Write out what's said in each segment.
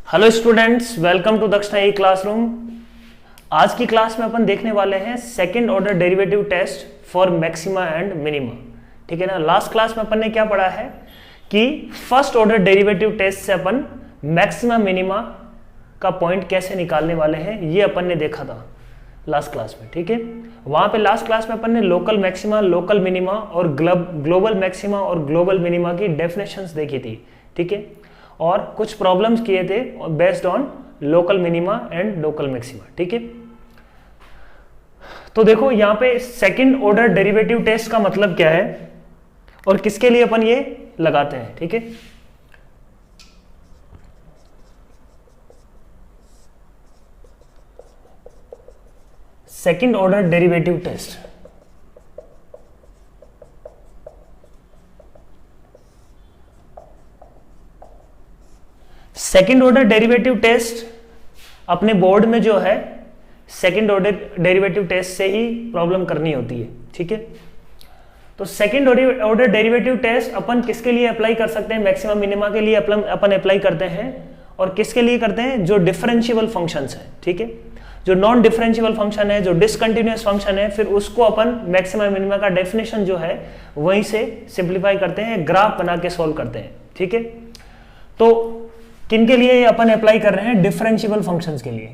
Hello students, welcome to दक्षिणा ई classroom. आज की क्लास में अपन देखने वाले हैं second order derivative test for maxima and minima. ठीक है ना। लास्ट क्लास में अपन ने क्या पढ़ा है कि फर्स्ट ऑर्डर डेरिवेटिव टेस्ट से अपन मैक्सिमा मिनिमा का पॉइंट कैसे निकालने वाले हैं, ये अपन ने देखा था लास्ट क्लास में। ठीक है, वहां पे लास्ट क्लास में अपन ने लोकल मैक्सिमा, लोकल मिनिमा और ग्लोबल मैक्सिमा और ग्लोबल मिनिमा की डेफिनेशंस देखी थी। ठीक है, और कुछ प्रॉब्लम्स किए थे based on local minima and local maxima. ठीक है, तो देखो यहां पे सेकंड ऑर्डर डेरिवेटिव टेस्ट का मतलब क्या है और किसके लिए अपन ये लगाते हैं। ठीक है, second order derivative test second order derivative test अपने बोर्ड में जो है सेकेंड ऑर्डर डेरिवेटिव टेस्ट से ही प्रॉब्लम करनी होती है। ठीक है, तो सेकेंड ऑर्डर डेरिवेटिव टेस्ट अपन किसके लिए अप्लाई कर सकते हैं? मैक्सिमम मिनिमा के लिए अपन अप्लाई करते हैं। और किसके लिए करते हैं? जो डिफरेंशिएबल फंक्शंस है। ठीक है, जो नॉन डिफरेंशिएबल फंक्शन है, जो डिसकंटिन्यूअस फंक्शन है, फिर उसको अपन मैक्सिमम मिनिमा का डेफिनेशन जो है वहीं से सिंप्लीफाई करते हैं, ग्राफ बना के सोल्व करते हैं। ठीक है, तो किनके लिए अपन अप्लाई कर रहे हैं? डिफरेंशिएबल फंक्शंस के लिए।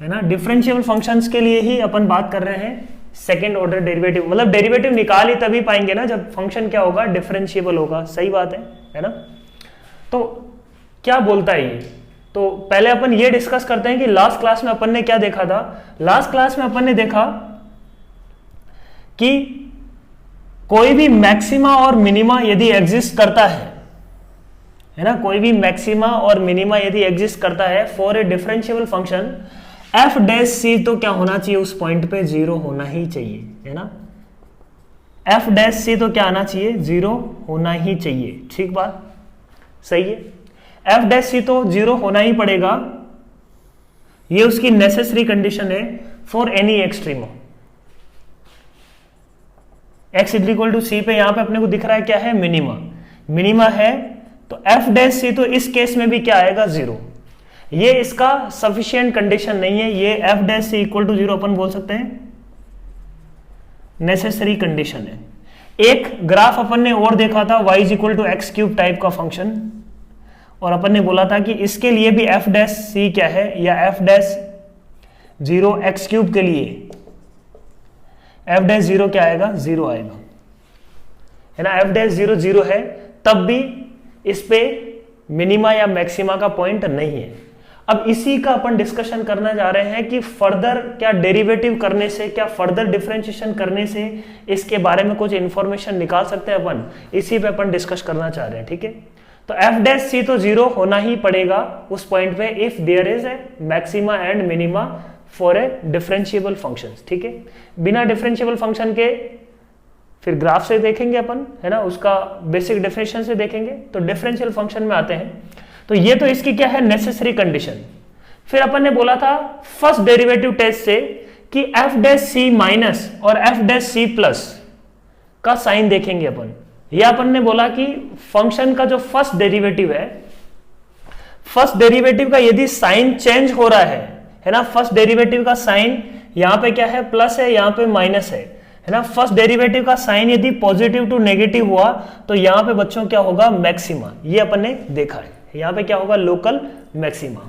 है ना, डिफरेंशिएबल फंक्शंस के लिए ही अपन बात कर रहे हैं सेकेंड ऑर्डर डेरिवेटिव। मतलब डेरिवेटिव निकाल ही तभी पाएंगे ना जब फंक्शन क्या होगा? डिफरेंशिएबल होगा। सही बात है ना। तो क्या बोलता है ये? तो पहले अपन ये डिस्कस करते हैं कि लास्ट क्लास में अपन ने क्या देखा था। लास्ट क्लास में अपन ने देखा कि कोई भी मैक्सिमा और मिनिमा यदि एग्जिस्ट करता है ना, कोई भी मैक्सिमा और मिनिमा यदि एग्जिस्ट करता है for a differentiable function f dash c, तो क्या होना चाहिए? उस पॉइंट पे जीरो होना ही चाहिए। है ना, एफ डैश सी तो क्या आना चाहिए? जीरो होना ही चाहिए। ठीक बात, सही है। एफ डैश सी तो जीरो होना ही पड़ेगा, ये उसकी नेसेसरी कंडीशन है for any extremum. x equal to c पे यहां पे अपने को दिख रहा है क्या है? मिनिमा है, तो एफ डैश सी तो इस केस में भी क्या आएगा? जीरो। ये इसका सफिशिएंट कंडीशन नहीं है, ये f dash c equal to zero अपन बोल सकते हैं नेसेसरी कंडीशन है। एक ग्राफ अपन ने और देखा था y equal to x cube type का फंक्शन, और अपन ने बोला था कि इसके लिए भी एफ डैश सी क्या है, या F dash zero x cube के लिए एफ डैश जीरो क्या आएगा? जीरो आएगा। है ना, एफ डैश जीरो जीरो है, तब भी इस पे मिनिमा या मैक्सिमा का पॉइंट नहीं है। अब इसी का अपन डिस्कशन करना जा रहे हैं कि फर्दर क्या डेरिवेटिव करने से, क्या फर्दर डिफरेंशिएशन करने से इसके बारे में कुछ इंफॉर्मेशन निकाल सकते हैं अपन, इसी पे अपन डिस्कस करना चाह रहे हैं। ठीक है, तो एफ डैश सी तो जीरो होना ही पड़ेगा उस पॉइंट पे if there is a maxima and minima for a differentiable function. ठीक है, बिना डिफरेंशिएबल फंक्शन के फिर ग्राफ से देखेंगे अपन, है ना, उसका बेसिक डेफिनेशन से देखेंगे। तो डिफरेंशियल फंक्शन में आते हैं, तो ये तो इसकी क्या है? Necessary condition. फिर अपन ने बोला था फर्स्ट डेरिवेटिव टेस्ट से कि एफ डैश सी माइनस और एफ डैश सी प्लस का साइन देखेंगे अपन। यह अपन ने बोला कि फंक्शन का जो फर्स्ट डेरिवेटिव है, फर्स्ट डेरिवेटिव का यदि साइन चेंज हो रहा है ना, फर्स्ट डेरिवेटिव का साइन यहां पे क्या है? प्लस है, यहां पे माइनस है ना। फर्स्ट डेरिवेटिव का साइन यदि पॉजिटिव टू नेगेटिव हुआ तो यहां पे बच्चों क्या होगा? मैक्सिमा। ये अपन ने देखा है, यहां पे क्या होगा? Local maxima.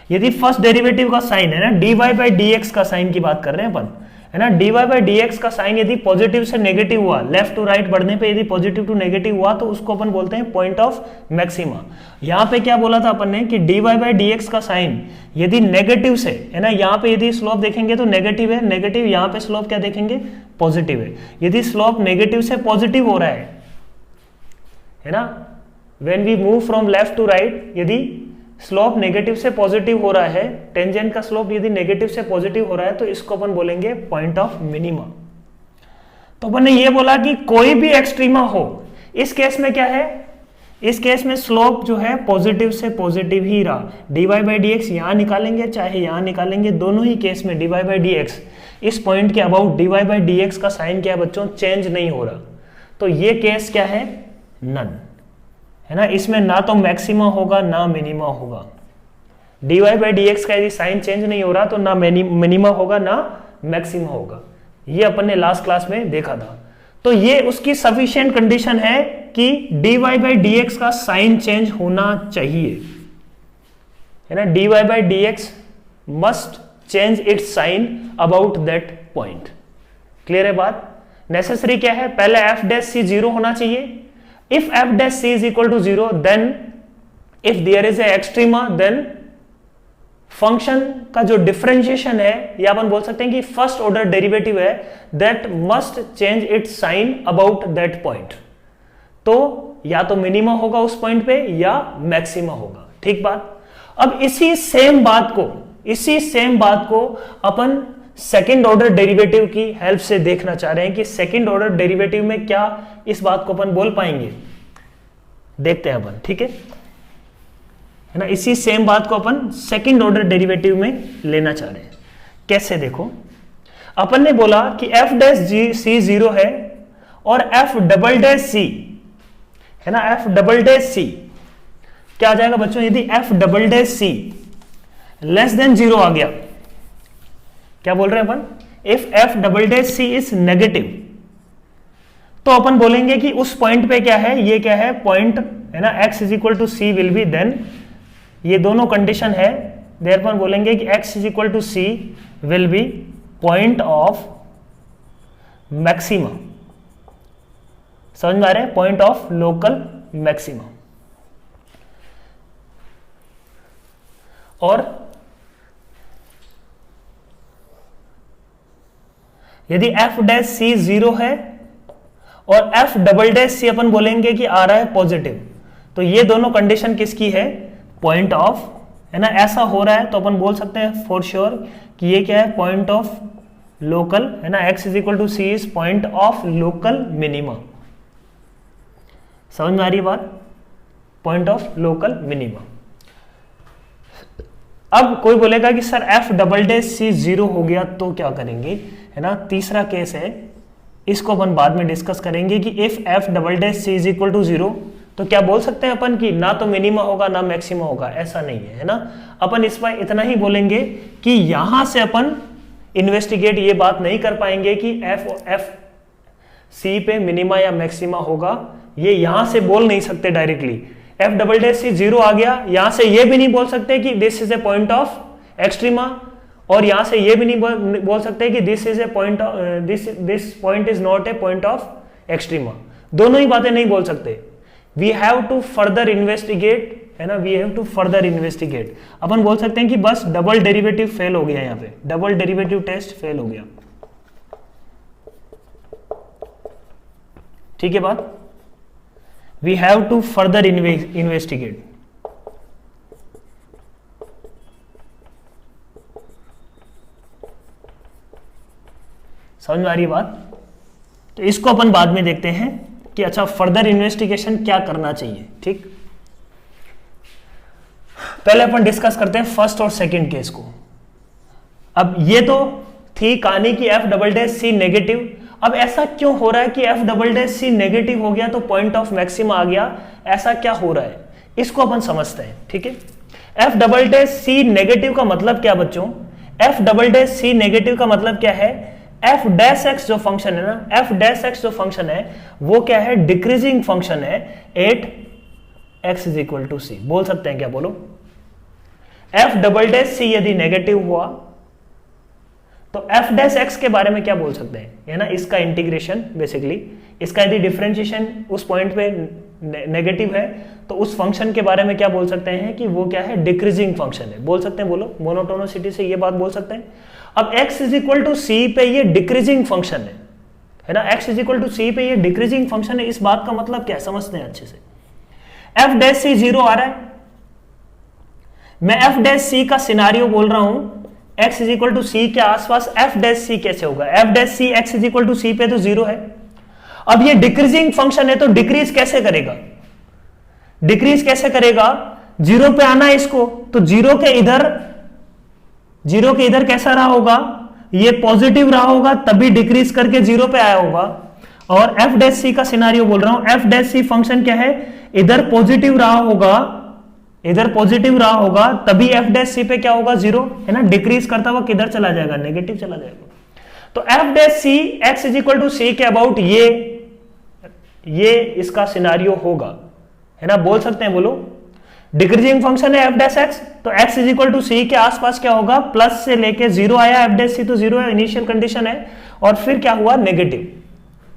यदि फर्स्ट डेरिवेटिव का साइन है ना, dy बाई डी एक्स का साइन की बात कर रहे हैं अपन, है ना, dy बाई डी एक्स का साइन यदि पॉजिटिव से नेगेटिव हुआ, लेफ्ट टू राइट बढ़ने पे यदि पॉजिटिव टू नेगेटिव हुआ, तो उसको अपन बोलते हैं पॉइंट ऑफ मैक्सिमा। यहां पे क्या बोला था अपन ने कि dy बाई डी एक्स का साइन यदि नेगेटिव से, है ना, यहां पे यदि स्लोप देखेंगे तो नेगेटिव है, नेगेटिव, यहां पे स्लोप क्या देखेंगे? पॉजिटिव है। यदि स्लोप नेगेटिव से पॉजिटिव हो रहा है ना, when we move from left to right, यदि स्लोप नेगेटिव से पॉजिटिव हो रहा है, टेंजेंट का स्लोप यदि नेगेटिव से पॉजिटिव हो रहा है, तो इसको अपन बोलेंगे पॉइंट ऑफ मिनिमा। तो अपन ने ये बोला कि कोई भी एक्सट्रीमा हो, इस केस में क्या है? इस केस में स्लोप जो है पॉजिटिव से पॉजिटिव ही रहा। dy बाई डी एक्स यहां निकालेंगे चाहे यहां निकालेंगे, दोनों ही केस में dy बाई डी एक्स इस पॉइंट के about dy by d x का साइन क्या है बच्चों? चेंज नहीं हो रहा। तो ये केस क्या है, नन है ना, इसमें ना तो मैक्सिमा होगा ना मिनिमा होगा। dy बाई डी एक्स का यदि साइन चेंज नहीं हो रहा तो ना मिनिमा होगा ना मैक्सिमा होगा, ये अपन ने लास्ट क्लास में देखा था। तो ये उसकी सफिशिएंट कंडीशन है कि dy बाई डी एक्स का साइन चेंज होना चाहिए, है ना, dy by d x must change its sign about that point. Clear है बात? नेसेसरी क्या है, पहले एफ डैश सी जीरो होना चाहिए। If f dash c is equal to zero, then if there is a extrema, then function का जो differentiation है, या अपन बोल सकते हैं कि फर्स्ट ऑर्डर डेरिवेटिव है, that must change its sign about that point. तो या तो मिनिमा होगा उस पॉइंट पे या मैक्सिमा होगा। ठीक बात? अब इसी सेम बात को अपन सेकेंड ऑर्डर डेरिवेटिव की हेल्प से देखना चाह रहे हैं कि सेकेंड ऑर्डर डेरिवेटिव में क्या इस बात को अपन बोल पाएंगे, देखते हैं अपन। ठीक है ना, इसी सेम बात को अपन सेकेंड ऑर्डर डेरिवेटिव में लेना चाह रहे हैं। कैसे? देखो, अपन ने बोला कि एफ डैश सी जीरो है और एफ डबल डैश सी है ना, एफ डबल डैश सी क्या आ जाएगा बच्चों, यदि f double dash c less than zero आ गया, क्या बोल रहे हैं अपन, if f double dash c is negative, तो अपन बोलेंगे कि उस पॉइंट पे क्या है, ये क्या है, पॉइंट है ना, x is equal to c will be, then ये दोनों कंडीशन है, देयर पर बोलेंगे कि x is equal to c will be point of maxima. समझ में आ रहा है? Point of local maxima. और यदि एफ डैश सी जीरो है और एफ डबल डैश सी अपन बोलेंगे कि आ रहा है पॉजिटिव, तो ये दोनों कंडीशन किसकी है, पॉइंट ऑफ, है ना, ऐसा हो रहा है तो अपन बोल सकते हैं फॉर श्योर कि ये क्या है, पॉइंट ऑफ लोकल, है ना, x is equal to c is point of local minima. समझ में आ रही बात? Point of local minima. अब कोई बोलेगा कि sir f double dash c zero हो गया तो क्या करेंगे, है ना, तीसरा केस है, इसको अपन बाद में डिस्कस करेंगे कि if f double dash c is equal to zero, तो क्या बोल सकते हैं अपन कि ना तो मिनिमा होगा ना मैक्सिमा होगा, ऐसा नहीं है, है ना। अपन इस पर इतना ही बोलेंगे कि यहां से अपन इन्वेस्टिगेट ये बात नहीं कर पाएंगे कि एफ सी पे मिनिमा या मैक्सिमा होगा, ये यहां से बोल नहीं सकते directly. F double dash c zero आ गया, यहां से ये भी नहीं बोल सकते कि this is a point of extrema, और यहां से ये भी नहीं बोल सकते कि this is a point, this point is not a point of extrema. दोनों ही बातें नहीं बोल सकते। We have to further investigate, है ना, we have to further investigate. अपन बोल सकते हैं कि बस डबल डेरिवेटिव फेल हो गया, यहां पे डबल डेरिवेटिव टेस्ट फेल हो गया। ठीक है बात? We have to further investigate. समझ में आ रही बात? तो इसको अपन बाद में देखते हैं कि अच्छा फर्दर इन्वेस्टिगेशन क्या करना चाहिए। ठीक, पहले अपन डिस्कस करते हैं फर्स्ट और सेकंड केस को। अब ये तो थी कहानी की F double dash c negative. अब ऐसा क्यों हो रहा है कि F double dash c negative हो गया तो पॉइंट ऑफ मैक्सिमा आ गया, ऐसा क्या हो रहा है, इसको अपन समझते हैं। ठीक है, f double dash c negative का मतलब क्या बच्चों, f double dash c negative का मतलब क्या है, एफ डैश एक्स जो फंक्शन है ना, एफ डैश एक्स जो फंक्शन है वो क्या है, डिक्रीजिंग फंक्शन है at x is equal to c. बोल सकते हैं क्या, बोलो। एफ डबल डैश सी यदि नेगेटिव हुआ तो एफ डैश एक्स के बारे में क्या बोल सकते हैं, है ना, इसका इंटीग्रेशन बेसिकली, इसका यदि डिफरेंशिएशन उस पॉइंट पे नेगेटिव है तो उस फंक्शन के बारे में क्या बोल सकते हैं कि वो क्या है, डिक्रीजिंग फंक्शन है। बोल सकते हैं, बोलो, मोनोटोनिसिटी से ये बात बोल सकते हैं। अब x is equal to c पे ये डिक्रीजिंग फंक्शन है ना, x is equal to c पे ये डिक्रीजिंग फंक्शन है। इस बात का मतलब क्या समझते हैं अच्छे से। एफ डैश सी जीरो आ रहा है, मैं एफ डैश सी का सिनारियो बोल रहा हूं, x is equal to c के आसपास एफ डैश सी कैसे होगा, f dash c x is equal to c पे तो जीरो है। अब ये डिक्रीजिंग फंक्शन है तो डिक्रीज कैसे करेगा, डिक्रीज कैसे करेगा, जीरो पे आना है इसको, तो जीरो के इधर कैसा रहा होगा, ये पॉजिटिव रहा होगा तभी डिक्रीज करके जीरो पे आया होगा। और एफ डैश सी का सिनारियो बोल रहा हूं, एफ डैश सी फंक्शन क्या है, इधर पॉजिटिव रहा होगा, इधर पॉजिटिव रहा होगा, तभी एफ डैश सी पे क्या होगा, 0 है ना, डिक्रीज करता हुआ किधर चला जाएगा, नेगेटिव चला जाएगा। तो f dash c x is equal to c के अबाउट ये इसका सिनारियो होगा, है ना, बोल सकते हैं, बोलो। डिक्रीजिंग फंक्शन है एफ डैश एक्स, तो x is equal to c के आसपास क्या होगा, प्लस से लेके 0 आया, एफ डैश सी तो 0 है, इनिशियल कंडीशन है, और फिर क्या हुआ, नेगेटिव।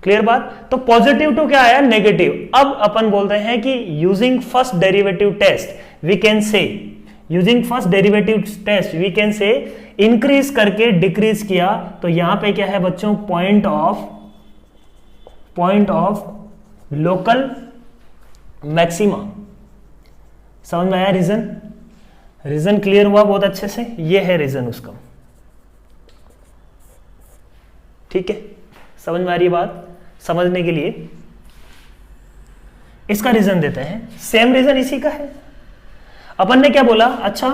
क्लियर बात। तो पॉजिटिव टू क्या आया, नेगेटिव। अब अपन बोल रहे हैं कि using first derivative test we can say, using first derivative test we can say increase करके डिक्रीज किया, तो यहां पे क्या है बच्चों, पॉइंट ऑफ लोकल मैक्सिमा। समझ में आया रीजन, रीजन क्लियर हुआ बहुत अच्छे से, ये है रीजन उसका, ठीक है, समझ में आ रही बात। समझने के लिए इसका रीजन देते हैं, सेम रीजन इसी का है। अपन ने क्या बोला, अच्छा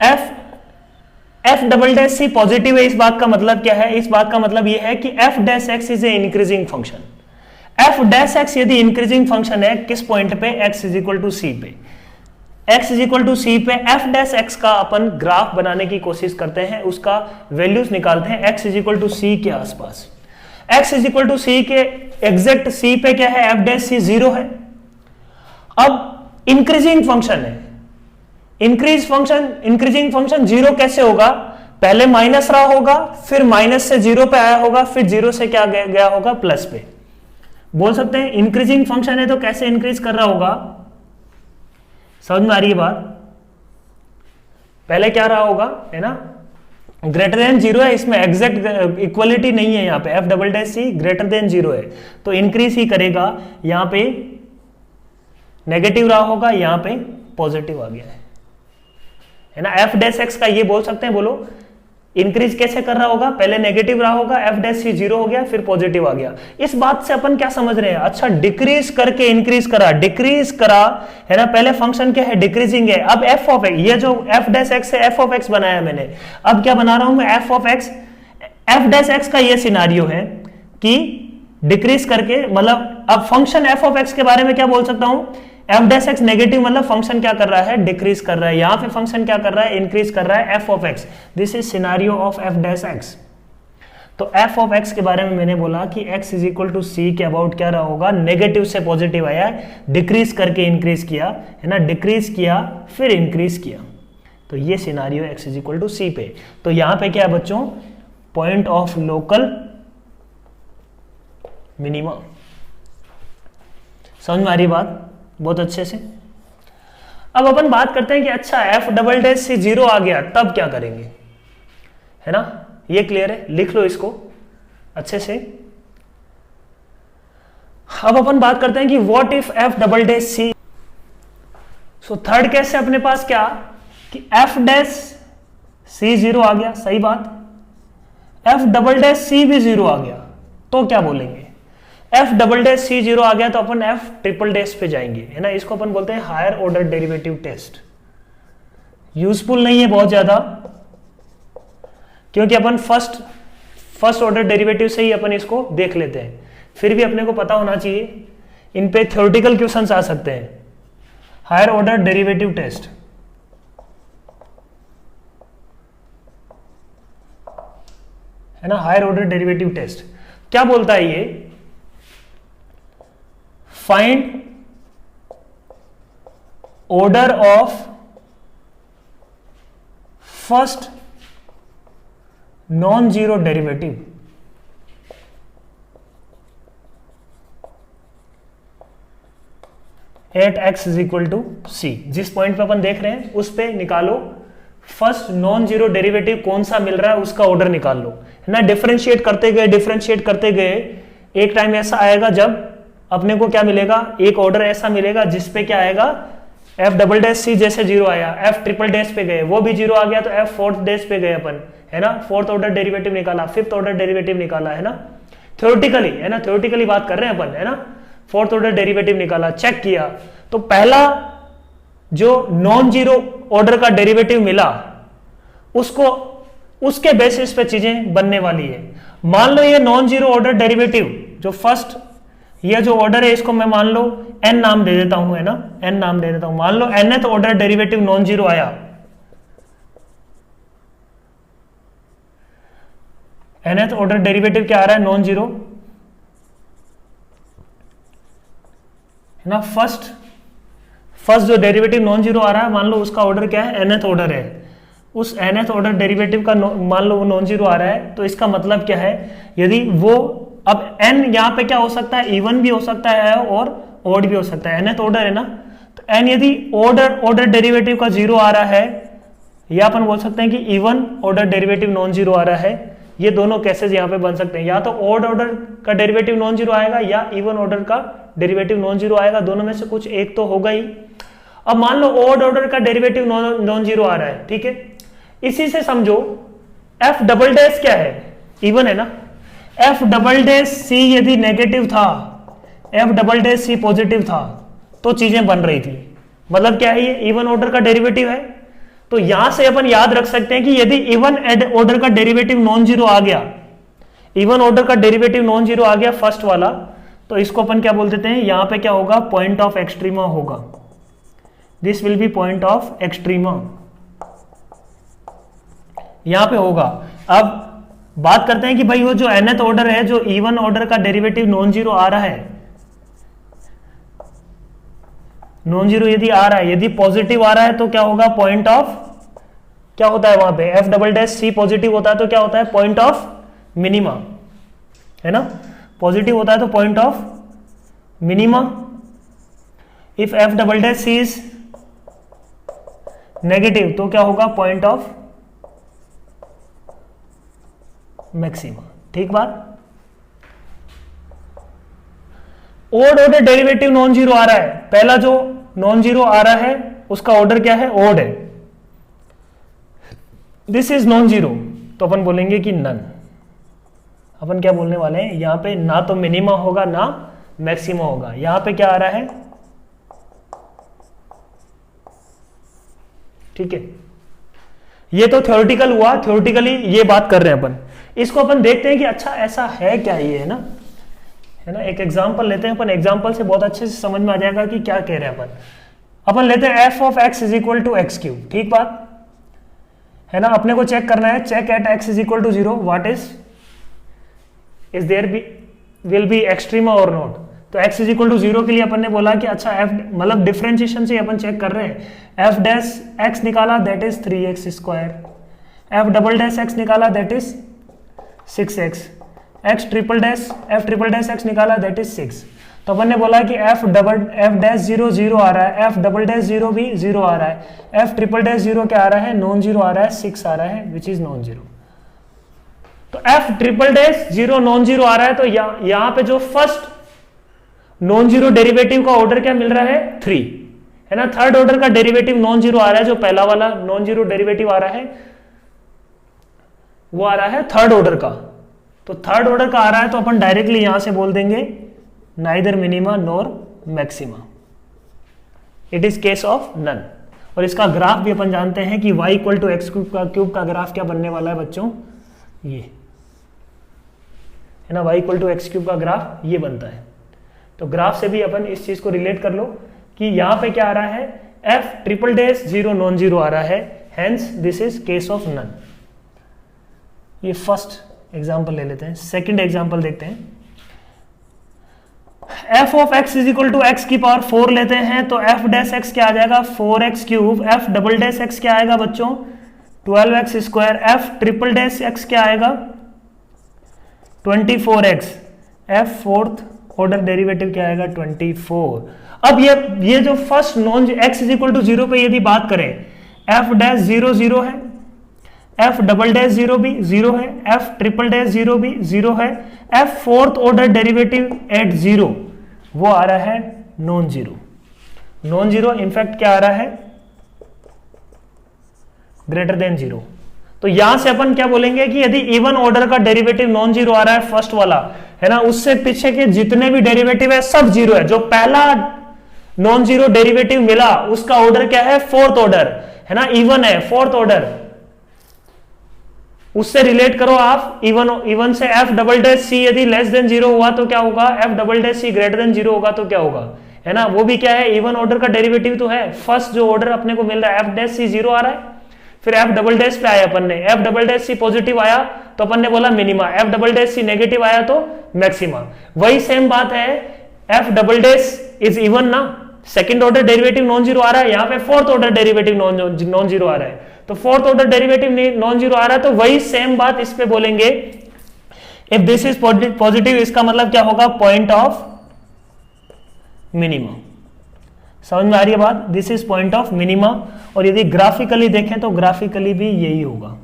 F double dash c positive है, इस बात का मतलब क्या है, इस बात का मतलब यह है कि F dash x is a increasing function. F dash x यदि इंक्रीजिंग फंक्शन है, किस पॉइंट पे, x is equal to c पे, x is equal to c पे एफ डैश एक्स का अपन ग्राफ बनाने की कोशिश करते हैं, उसका वैल्यूज निकालते हैं x is equal to c के आसपास। X is equal to c के एग्जैक्ट सी पे क्या है, एफ डैश सी 0 है। अब इंक्रीजिंग फंक्शन है, इंक्रीजिंग फंक्शन 0 कैसे होगा, पहले माइनस रहा होगा, फिर माइनस से 0 पे आया होगा, फिर 0 से क्या गया होगा, प्लस पे। बोल सकते हैं इंक्रीजिंग फंक्शन है तो कैसे इंक्रीज कर रहा होगा, समझ में आ रही है बात। पहले क्या रहा होगा, है ना, ग्रेटर देन 0 है, इसमें एग्जैक्ट इक्वलिटी नहीं है, यहां पे एफ डबल डैश सी ग्रेटर देन 0 है, तो इंक्रीज ही करेगा, यहां पे नेगेटिव रहा होगा, यहां पे पॉजिटिव आ गया है ना। एफ डैश एक्स का ये बोल सकते हैं, बोलो इंक्रीज कैसे कर रहा होगा, पहले नेगेटिव रहा होगा, एफ डैश सी 0 हो गया, फिर पॉजिटिव आ गया। इस बात से अपन क्या समझ रहे हैं, अच्छा डिक्रीज करके इंक्रीज करा, डिक्रीज करा, है ना, पहले फंक्शन क्या है, डिक्रीजिंग है, अब एफ ऑफ एक्स, ये जो एफ डैश एक्स है एफ ऑफ एक्स बनाया मैंने, अब क्या बना रहा हूं मैं, F of x. F dash x का ये सिनारियो है कि डिक्रीज करके, मतलब अब फंक्शन एफ ऑफ एक्स के बारे में क्या बोल सकता हूं, एफ डैश एक्स नेगेटिव, मतलब फंक्शन क्या कर रहा है, डिक्रीज कर रहा है, यहां पे फंक्शन क्या कर रहा है, इंक्रीज कर रहा है, F of x. This is scenario of F dash x. तो एफ ऑफ एक्स के बारे में मैंने बोला कि x is equal to c के अबाउट क्या रहा होगा, नेगेटिव से पॉजिटिव आया, डिक्रीज करके इंक्रीज किया, है ना, डिक्रीज किया फिर इंक्रीज किया, तो ये scenario x is equal to c पे। तो यहां पे क्या है बच्चों, पॉइंट ऑफ लोकल मिनिमा। समझ में आ रही बात बहुत अच्छे से। अब अपन बात करते हैं कि अच्छा एफ डबल डैश से 0 आ गया, तब क्या करेंगे, है ना, ये क्लियर है, लिख लो इसको अच्छे से। अब अपन बात करते हैं कि what if f double dash c, so third case से अपने पास क्या, कि एफ डैश सी 0 आ गया, सही बात, एफ डबल डैश सी भी 0 आ गया, तो क्या बोलेंगे, एफ डबल डैश सी 0 आ गया तो अपन एफ ट्रिपल डैश पे जाएंगे, है ना, इसको अपन बोलते हैं higher order derivative test. Useful नहीं है बहुत ज्यादा, क्योंकि अपन फर्स्ट ऑर्डर डेरिवेटिव से ही अपन इसको देख लेते हैं, फिर भी अपने को पता होना चाहिए, इन पे थ्योरेटिकल क्वेश्चंस आ सकते हैं। हायर ऑर्डर डेरिवेटिव टेस्ट, है ना, हायर ऑर्डर डेरिवेटिव टेस्ट क्या बोलता है ये, find order of first non zero derivative at x is equal to c. जिस पॉइंट पे अपन देख रहे हैं उस पे निकालो फर्स्ट नॉन जीरो डेरिवेटिव कौन सा मिल रहा है, उसका ऑर्डर निकाल लो, है ना। डिफरेंशिएट करते गए एक टाइम ऐसा आएगा जब अपने को क्या मिलेगा, एक ऑर्डर ऐसा मिलेगा जिसपे क्या आएगा, एफ डबल डैश सी जैसे 0 आया, एफ ट्रिपल डैश पे गए वो भी 0 आ गया, तो एफ फोर्थ डैश पे गए अपन, है ना, फोर्थ ऑर्डर डेरिवेटिव निकाला, फिफ्थ ऑर्डर डेरिवेटिव निकाला, है ना, थ्योरेटिकली, है ना, थ्योरेटिकली बात कर रहे हैं अपन, है ना, फोर्थ ऑर्डर डेरिवेटिव निकाला, चेक किया, तो पहला जो नॉन जीरो ऑर्डर का डेरिवेटिव मिला उसको उसके बेसिस पे चीजें बनने वाली है। मान लो ये नॉन जीरो ऑर्डर डेरिवेटिव जो फर्स्ट, ये जो ऑर्डर है इसको मैं मान लो n नाम दे देता हूं, है ना, n नाम दे देता हूं। मान लो nth order derivative non zero आया, nth ऑर्डर डेरिवेटिव क्या आ रहा है, नॉन जीरो, है ना। फर्स्ट जो डेरिवेटिव नॉन जीरो आ रहा है, मान लो उसका ऑर्डर क्या है, nth ऑर्डर है। उस nth ऑर्डर डेरिवेटिव का मान लो वो नॉन जीरो आ रहा है, तो इसका मतलब क्या है, यदि वो, अब n यहाँ पे क्या हो सकता है, इवन भी हो सकता है और ऑड भी हो सकता है, nth ऑर्डर है ना। तो n यदि ऑर्डर डेरिवेटिव का जीरो आ रहा है, या अपन बोल सकते हैं कि even order derivative non zero आ रहा है, ये दोनों केसेस यहाँ पे बन सकते हैं। या तो ऑड ऑर्डर का डेरिवेटिव नॉन जीरो आएगा या इवन ऑर्डर का डेरिवेटिव नॉन जीरो आएगा, दोनों में से कुछ एक तो होगा ही। अब मान लो ऑड ऑर्डर का डेरिवेटिव नॉन जीरो आ रहा है, ठीक है। इसी से समझो एफ डबल डैश क्या है, इवन है ना। एफ डबल डैश सी यदि नेगेटिव था, F double dash c positive था, तो चीजें बन रही थी। मतलब क्या है, ये इवन ऑर्डर का डेरिवेटिव है। तो यहां से अपन याद रख सकते हैं कि यदि इवन ऑर्डर का डेरिवेटिव नॉन जीरो आ गया, इवन ऑर्डर का डेरिवेटिव नॉन जीरो आ गया फर्स्ट वाला, तो इसको अपन क्या बोल देते हैं, यहां पे क्या होगा, पॉइंट ऑफ एक्सट्रीमा होगा। This will be point of extrema, यहां पे होगा। अब बात करते हैं कि भाई वो जो nth ऑर्डर है, जो इवन ऑर्डर का डेरिवेटिव नॉन जीरो आ रहा है, नॉन जीरो यदि आ रहा है, यदि पॉजिटिव आ रहा है तो क्या होगा, पॉइंट ऑफ, क्या होता है वहां पे, F double dash c positive होता है तो क्या होता है, पॉइंट ऑफ मिनिमा, है ना। पॉजिटिव होता है तो point of minima. If f double dash c is negative तो क्या होगा, पॉइंट ऑफ मैक्सिमा। ठीक बात। Odd order derivative non zero आ रहा है, पहला जो नॉन जीरो आ रहा है उसका ऑर्डर क्या है, ओड है। दिस इज नॉन जीरो, तो अपन बोलेंगे कि नन। अपन क्या बोलने वाले हैं, यहां पे ना तो मिनिमा होगा ना मैक्सिमा होगा। यहां पे क्या आ रहा है, ठीक है। ये तो थ्योरेटिकल हुआ, थ्योरेटिकली ये बात कर रहे हैं अपन। इसको अपन देखते हैं कि अच्छा ऐसा है क्या, ये है ना। एक एग्जांपल लेते हैं अपन, एग्जांपल से बहुत अच्छे से समझ में आ जाएगा कि क्या कह रहे हैं अपन लेते हैं f of x is equal to x cube, ठीक बात है ना। अपने को चेक करना है, check at x is equal to zero what is there will be extrema और नॉट। तो x is equal to zero के लिए अपन ने बोला कि अच्छा f, मतलब डिफरेंशिएशन से अपन चेक कर रहे हैं। एफ डैश x निकाला that is 3x square, F double dash x निकाला that is 6x, F triple dash x निकाला दैट इज 6। तो अपन ने बोला कि एफ डैश जीरो जीरो आ रहा है, एफ डबल डैश जीरो भी जीरो आ रहा है, एफ ट्रिपल डैश जीरो क्या आ रहा है, नॉन जीरो आ रहा है, 6 आ रहा है विच इज नॉन जीरो। तो f triple dash zero non zero आ रहा है, तो यहां पे जो फर्स्ट नॉन जीरो डेरिवेटिव का ऑर्डर क्या मिल रहा है, 3, है ना। थर्ड ऑर्डर का डेरिवेटिव नॉन जीरो आ रहा है, जो पहला वाला नॉन जीरो डेरिवेटिव आ रहा है वो आ रहा है थर्ड ऑर्डर का। तो थर्ड ऑर्डर का आ रहा है तो अपन डायरेक्टली यहां से बोल देंगे neither minima nor maxima, it is case of none. और इसका ग्राफ भी अपन जानते हैं कि y equal to x cube का ग्राफ क्या बनने वाला है बच्चों, ये है ना, y equal to x cube का ग्राफ ये बनता है। तो ग्राफ से भी अपन इस चीज को रिलेट कर लो कि यहां पे क्या आ रहा है, f triple dash zero non zero आ रहा है, hence this is case of none. ये फर्स्ट एग्जांपल ले लेते हैं। सेकंड एग्जांपल देखते हैं। F of x is equal to x की पावर 4 लेते हैं, तो एफ डैश एक्स क्या आ जाएगा, 4x cube. F double dash x क्या आएगा बच्चों, 12x square. F triple dash x क्या आएगा, 24x। F fourth order derivative क्या आएगा, 24। अब ये जो first non x is equal to zero पे यदि बात करें, एफ डैश जीरो जीरो है, एफ डबल डैश जीरो भी जीरो है, एफ ट्रिपल डैश जीरो भी जीरो है, f fourth order derivative at zero वो आ रहा है non zero. Non zero in fact क्या आ रहा है, ग्रेटर देन जीरो। तो यहां से अपन क्या बोलेंगे कि यदि इवन ऑर्डर का डेरिवेटिव नॉन जीरो आ रहा है फर्स्ट वाला, है ना, उससे पीछे के जितने भी डेरिवेटिव है सब जीरो है। जो पहला नॉन जीरो डेरिवेटिव मिला उसका ऑर्डर क्या है, फोर्थ ऑर्डर, है ना, इवन है, फोर्थ ऑर्डर। उससे रिलेट करो आप इवन से एफ डबल डैश सी यदि लेस देन 0 हुआ तो क्या होगा, एफ डबल डैश सी ग्रेटर देन 0 होगा तो क्या होगा, है ना। वो भी क्या है, इवन ऑर्डर का डेरिवेटिव तो है। फर्स्ट जो ऑर्डर अपने को मिल रहा है एफ डैश सी 0 आ रहा है, फिर एफ डबल डैश पे आया अपन ने, f double dash c positive आया तो अपन ने बोला minima, f double dash c negative आया तो मैक्सिमा। वही सेम बात है, f double dash is even ना, second order derivative non zero आ रहा है, यहाँ पे fourth order derivative non zero आ रहा है, तो fourth order derivative non zero आ रहा है, तो वही सेम बात इस पे बोलेंगे। इफ दिस इज पॉजिटिव, इसका मतलब क्या होगा, पॉइंट ऑफ मिनिमा। समझ में आ रही है बात, this is point of minima. और यदि ग्राफिकली देखें तो ग्राफिकली भी यही होगा।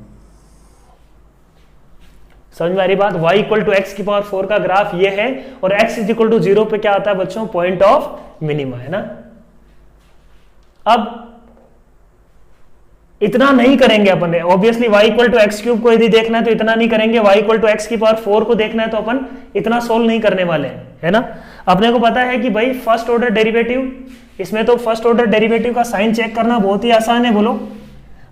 समझ में आ रही बात, y इक्वल टू एक्स की पावर 4 का ग्राफ ये है, और x इज इक्वल टू 0 पे क्या आता है बच्चों, पॉइंट ऑफ मिनिमा, है ना। अब इतना नहीं करेंगे अपन, obviously y equal to x cube को यदि देखना है तो इतना नहीं करेंगे, y इक्वल टू एक्स की पावर 4 को देखना है तो अपन इतना सोल्व नहीं करने वाले हैं, है ना। अपने को पता है कि भाई फर्स्ट ऑर्डर डेरिवेटिव, इसमें तो फर्स्ट ऑर्डर डेरिवेटिव का साइन चेक करना बहुत ही आसान है। बोलो,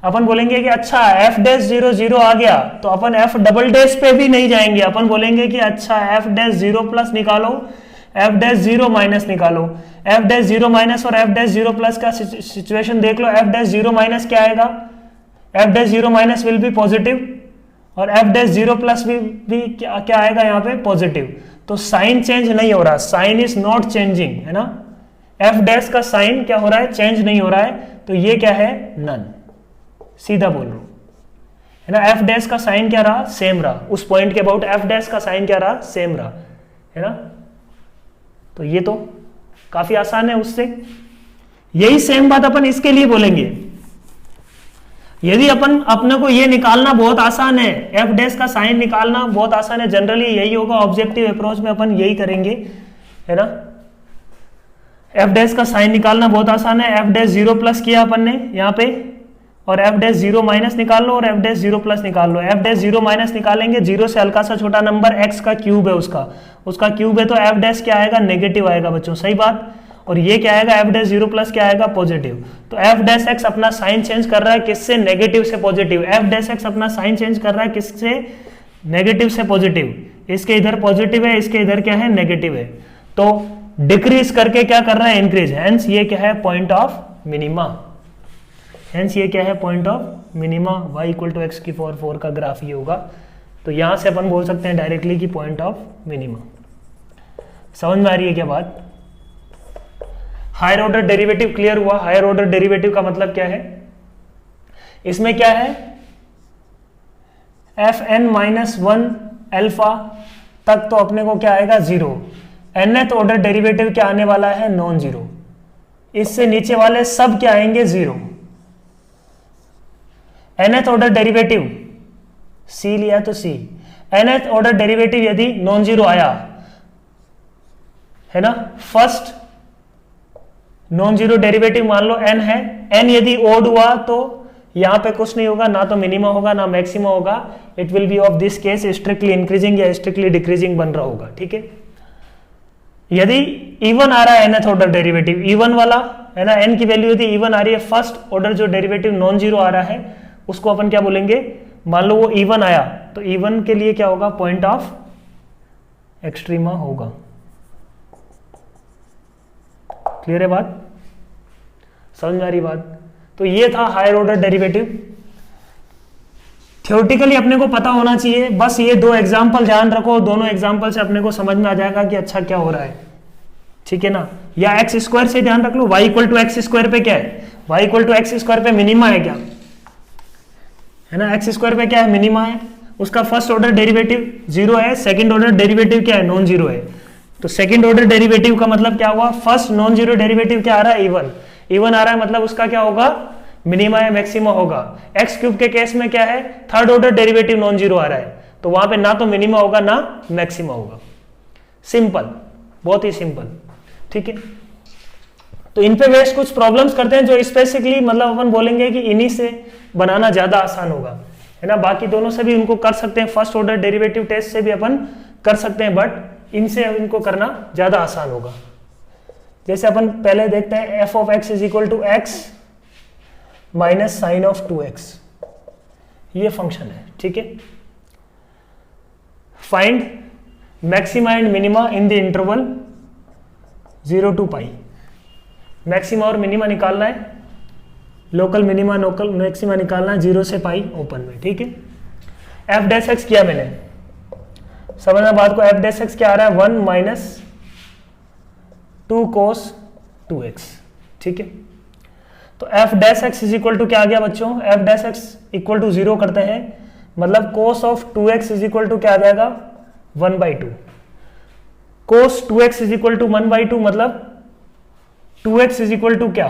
अपन बोलेंगे कि अच्छा एफ डैश 0 0 आ गया तो अपन एफ डबल डैश पे भी नहीं जाएंगे, अपन बोलेंगे कि अच्छा एफ डैश 0 प्लस निकालो, एफ डैश 0 माइनस निकालो, एफ डैश 0 माइनस और एफ डैश 0 प्लस का सिचुएशन देख लो। एफ डैश 0 माइनस क्या आएगा, F dash 0 minus will be positive, और एफ डैश 0 प्लस भी क्या आएगा यहाँ पे, पॉजिटिव। तो साइन चेंज नहीं हो रहा, साइन इज नॉट चेंजिंग, है ना। एफ डैश का साइन क्या हो रहा है, चेंज नहीं हो रहा है, तो ये क्या है, नन। सीधा बोल रहा हूं, है ना। एफ डैश का साइन क्या रहा, सेम रहा, उस पॉइंट के अबाउट एफ डैश का साइन क्या रहा, सेम रहा, है ना। तो ये तो काफी आसान है उससे। यही सेम बात अपन इसके लिए बोलेंगे। यदि अपने को ये निकालना बहुत आसान है, एफ डैश का साइन निकालना बहुत आसान है, जनरली यही होगा, ऑब्जेक्टिव अप्रोच में अपन यही करेंगे, है ना। एफ डैश का साइन निकालना बहुत आसान है, एफ डैश 0 प्लस किया अपन ने यहाँ पे, और एफ डैश 0 माइनस निकाल लो, और एफ डैश 0 प्लस निकाल लो। एफ डैश 0 माइनस निकालेंगे, 0 से हल्का सा छोटा नंबर x का क्यूब है, उसका क्यूब है, तो एफ डैश क्या आएगा, नेगेटिव आएगा बच्चों, सही बात। और ये क्या आएगा, एफ डैश 0 प्लस क्या आएगा, पॉजिटिव। तो एफ डैश x अपना साइन चेंज कर रहा है किससे, नेगेटिव से पॉजिटिव। एफ डैश x अपना साइन चेंज कर रहा है किससे, नेगेटिव से पॉजिटिव। इसके इधर पॉजिटिव है, इसके इधर क्या है, नेगेटिव है, तो डिक्रीज करके क्या कर रहा है, इंक्रीज। हेंस ये क्या है, पॉइंट ऑफ मिनिमा। हेंस ये क्या है, point of minima. y equal to x की पावर 4 का ग्राफ ये होगा। तो यहां से अपन बोल सकते हैं डायरेक्टली कि पॉइंट ऑफ मिनिमा। समझ में आ रही है क्या बात। हायर ऑर्डर डेरिवेटिव क्लियर हुआ। हायर ऑर्डर डेरिवेटिव का मतलब क्या है, इसमें क्या है, एफ एन माइनस 1 एल्फा तक तो अपने को क्या आएगा, 0। nth ऑर्डर डेरिवेटिव क्या आने वाला है, नॉन जीरो। इससे नीचे वाले सब क्या आएंगे, 0। nth ऑर्डर डेरिवेटिव c लिया तो c, nth ऑर्डर डेरिवेटिव यदि नॉन जीरो आया, है ना, फर्स्ट नॉन जीरो डेरिवेटिव मान लो n है, n यदि ओड हुआ तो यहां पे कुछ नहीं होगा, ना तो मिनिमा होगा ना मैक्सिमा होगा, it will be of this case strictly increasing या स्ट्रिक्टली डिक्रीजिंग बन रहा होगा, ठीक है। यदि इवन आ रहा है nth ऑर्डर डेरिवेटिव, इवन वाला, है ना, n की वैल्यू यदि इवन आ रही है, फर्स्ट ऑर्डर जो डेरिवेटिव नॉन जीरो आ रहा है उसको अपन क्या बोलेंगे, मान लो वो इवन आया तो इवन के लिए क्या होगा, पॉइंट ऑफ एक्सट्रीमा होगा। क्लियर है बात, समझ में आ रही बात। तो ये था हायर ऑर्डर डेरिवेटिव। थ्योरेटिकली अपने को पता होना चाहिए, बस ये 2 एग्जांपल ध्यान रखो, दोनों एग्जांपल से अपने को समझ में आ जाएगा कि अच्छा क्या हो रहा है, ठीक है ना। या एक्स स्क्वायर से ध्यान रख लो, y equal to x square पे क्या है, y equal to x square पे मिनिमा है क्या, है ना, एक्स स्क्वायर पे क्या है, मिनिमा है। उसका फर्स्ट ऑर्डर डेरिवेटिव 0 है, सेकंड ऑर्डर डेरिवेटिव क्या है, नॉन जीरो है। तो सेकंड ऑर्डर डेरिवेटिव का मतलब क्या हुआ, फर्स्ट नॉन जीरो डेरिवेटिव क्या आ रहा है, इवन। इवन आ रहा है मतलब उसका क्या होगा, मिनिमा या मैक्सिमा होगा। एक्स क्यूब के केस में क्या है, third order derivative non zero आ रहा है, तो वहां पे ना तो मिनिमा होगा ना मैक्सिमा होगा। सिंपल, बहुत ही सिंपल, ठीक है। तो इन पे बेस्ड कुछ प्रॉब्लम्स करते हैं जो स्पेसिफिकली मतलब अपन बोलेंगे कि इन्हीं से बनाना ज्यादा आसान होगा, है ना। बाकी दोनों से भी उनको कर सकते हैं, फर्स्ट ऑर्डर डेरिवेटिव टेस्ट से भी अपन कर सकते हैं, बट इनसे इनको करना ज्यादा आसान होगा। जैसे अपन पहले देखते हैं, f of x is equal to x minus sine of 2x। ये फंक्शन है, ठीक है। Find maxima and minima in the interval 0 to pi. Maxima और मिनिमा निकालना है, लोकल मिनिमा लोकल मैक्सिमा निकालना है 0 से पाई ओपन में, ठीक है। एफ डैश एक्स किया मैंने, समझना बात को। एफ डैश एक्स क्या आ रहा है 1 माइनस 2 cos 2x, ठीक है। तो f dash x is equal to क्या आ गया बच्चों, f dash x equal to 0 करते हैं, मतलब cos of 2x is equal to क्या आ जाएगा 1/2। cos 2x is equal to 1/2 मतलब 2x इज इक्वल टू क्या,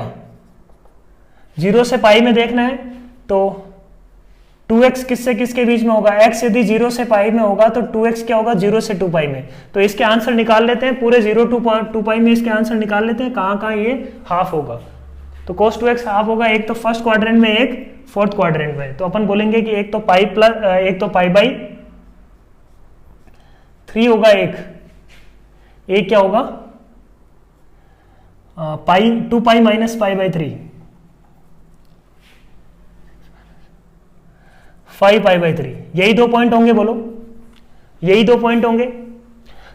0 से पाई में देखना है तो 2x किससे किसके बीच में होगा, x यदि 0 से पाई में होगा तो 2x क्या होगा 0 से 2 पाई में। तो इसके आंसर निकाल लेते हैं, पूरे 0 to 2 पाई में इसके आंसर निकाल लेते हैं, कहाँ कहाँ ये हाफ होगा। तो cos 2x हाफ होगा, एक तो फर्स्ट क्वाड्रेंट में, एक फोर्थ क्वाड्रेंट में। तो अपन बोलेंगे कि एक तो पाई प्लस एक तो पाई बाई 3 होगा, एक क्या होगा पाई 2 pi minus pi by 3, 5 pi by 3। यही 2 पॉइंट होंगे, बोलो यही 2 पॉइंट होंगे।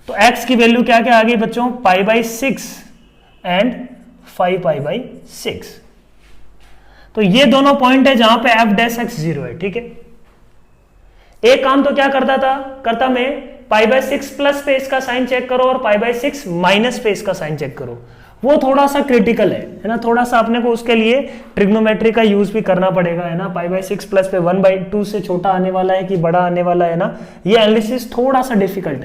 तो x की वैल्यू क्या क्या आ गई बच्चों, पाई बाई 6 एंड 5 पाई बाई 6। तो ये दोनों पॉइंट है जहां पे एफ डैश एक्स 0 है, ठीक है। एक काम तो क्या करता मैं पाई बाई 6 प्लस पे इसका साइन चेक करो और पाई बाई 6 माइनस पे इसका साइन चेक करो, वो थोड़ा सा क्रिटिकल है ना, थोड़ा सा अपने को उसके लिए ट्रिग्नोमेट्री का यूज भी करना पड़ेगा, है ना। पाई बाई 6 प्लस पे 1/2 से छोटा आने वाला है कि बड़ा आने वाला है ना, ये एनालिसिस थोड़ा सा डिफिकल्ट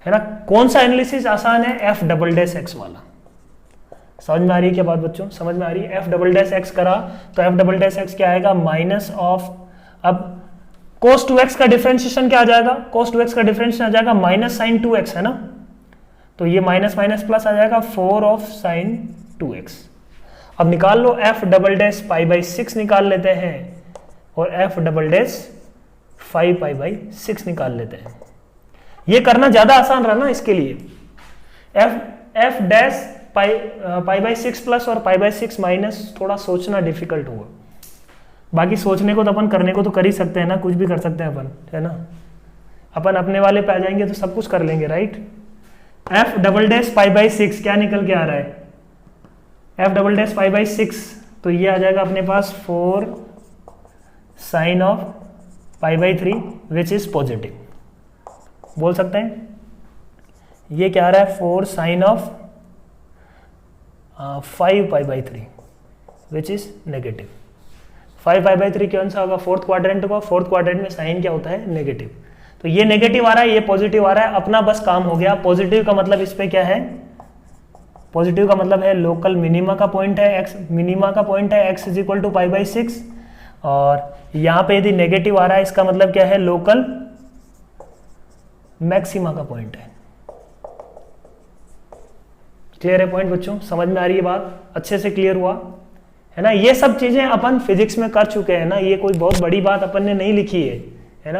है ना। कौन सा एनालिसिस आसान है, एफ डबल डैश एक्स वाला। समझ में आ रही है क्या बात बच्चों, समझ में आ रही है। एफ डबल डैश एक्स करा तो एफ डबल डैश एक्स क्या आएगा, माइनस ऑफ, अब cos 2x का डिफरेंशिएशन क्या आ जाएगा, cos 2x का डिफरेंशिएशन आ जाएगा माइनस साइन 2x, है ना। तो ये माइनस माइनस प्लस आ जाएगा 4 ऑफ साइन 2x। अब निकाल लो f double dash pi by 6 निकाल लेते हैं और f double dash 5 pi by 6 निकाल लेते हैं। ये करना ज्यादा आसान रहा ना इसके लिए। F dash pi by 6 plus और पाई बाई 6 माइनस थोड़ा सोचना डिफिकल्ट होगा, बाकी सोचने को तो अपन करने को तो कर ही सकते हैं ना, कुछ भी कर सकते हैं अपन, है ना। अपन अपने वाले पे आ जाएंगे तो सब कुछ कर लेंगे, right. F double dash pi by 6 क्या निकल के आ रहा है, f double dash pi by 6, तो ये आ जाएगा अपने पास 4 sine of pi by 3 which is positive, बोल सकते हैं। ये क्या आ रहा है 4 sine of 5 pi by 3 which is negative. 5 pi by 3 कौन सा होगा, फोर्थ क्वाड्रेंट का, फोर्थ क्वाड्रेंट में साइन क्या होता है नेगेटिव। तो ये नेगेटिव आ रहा है, ये पॉजिटिव आ रहा है, अपना बस काम हो गया। पॉजिटिव का मतलब इस पे क्या है, पॉजिटिव का मतलब है लोकल मिनिमा का पॉइंट है, एक्स मिनिमा का पॉइंट है, x is equal to pi by 6, और यहाँ पे यदि नेगेटिव आ रहा है इसका मतलब क्या है, लोकल मैक्सिमा का पॉइंट है। क्लियर है पॉइंट बच्चों, समझ में आ रही है बात, अच्छे से क्लियर हुआ है ना। ये सब चीजें अपन फिजिक्स में कर चुके हैं ना, ये कोई बहुत बड़ी बात अपन ने नहीं लिखी है ना।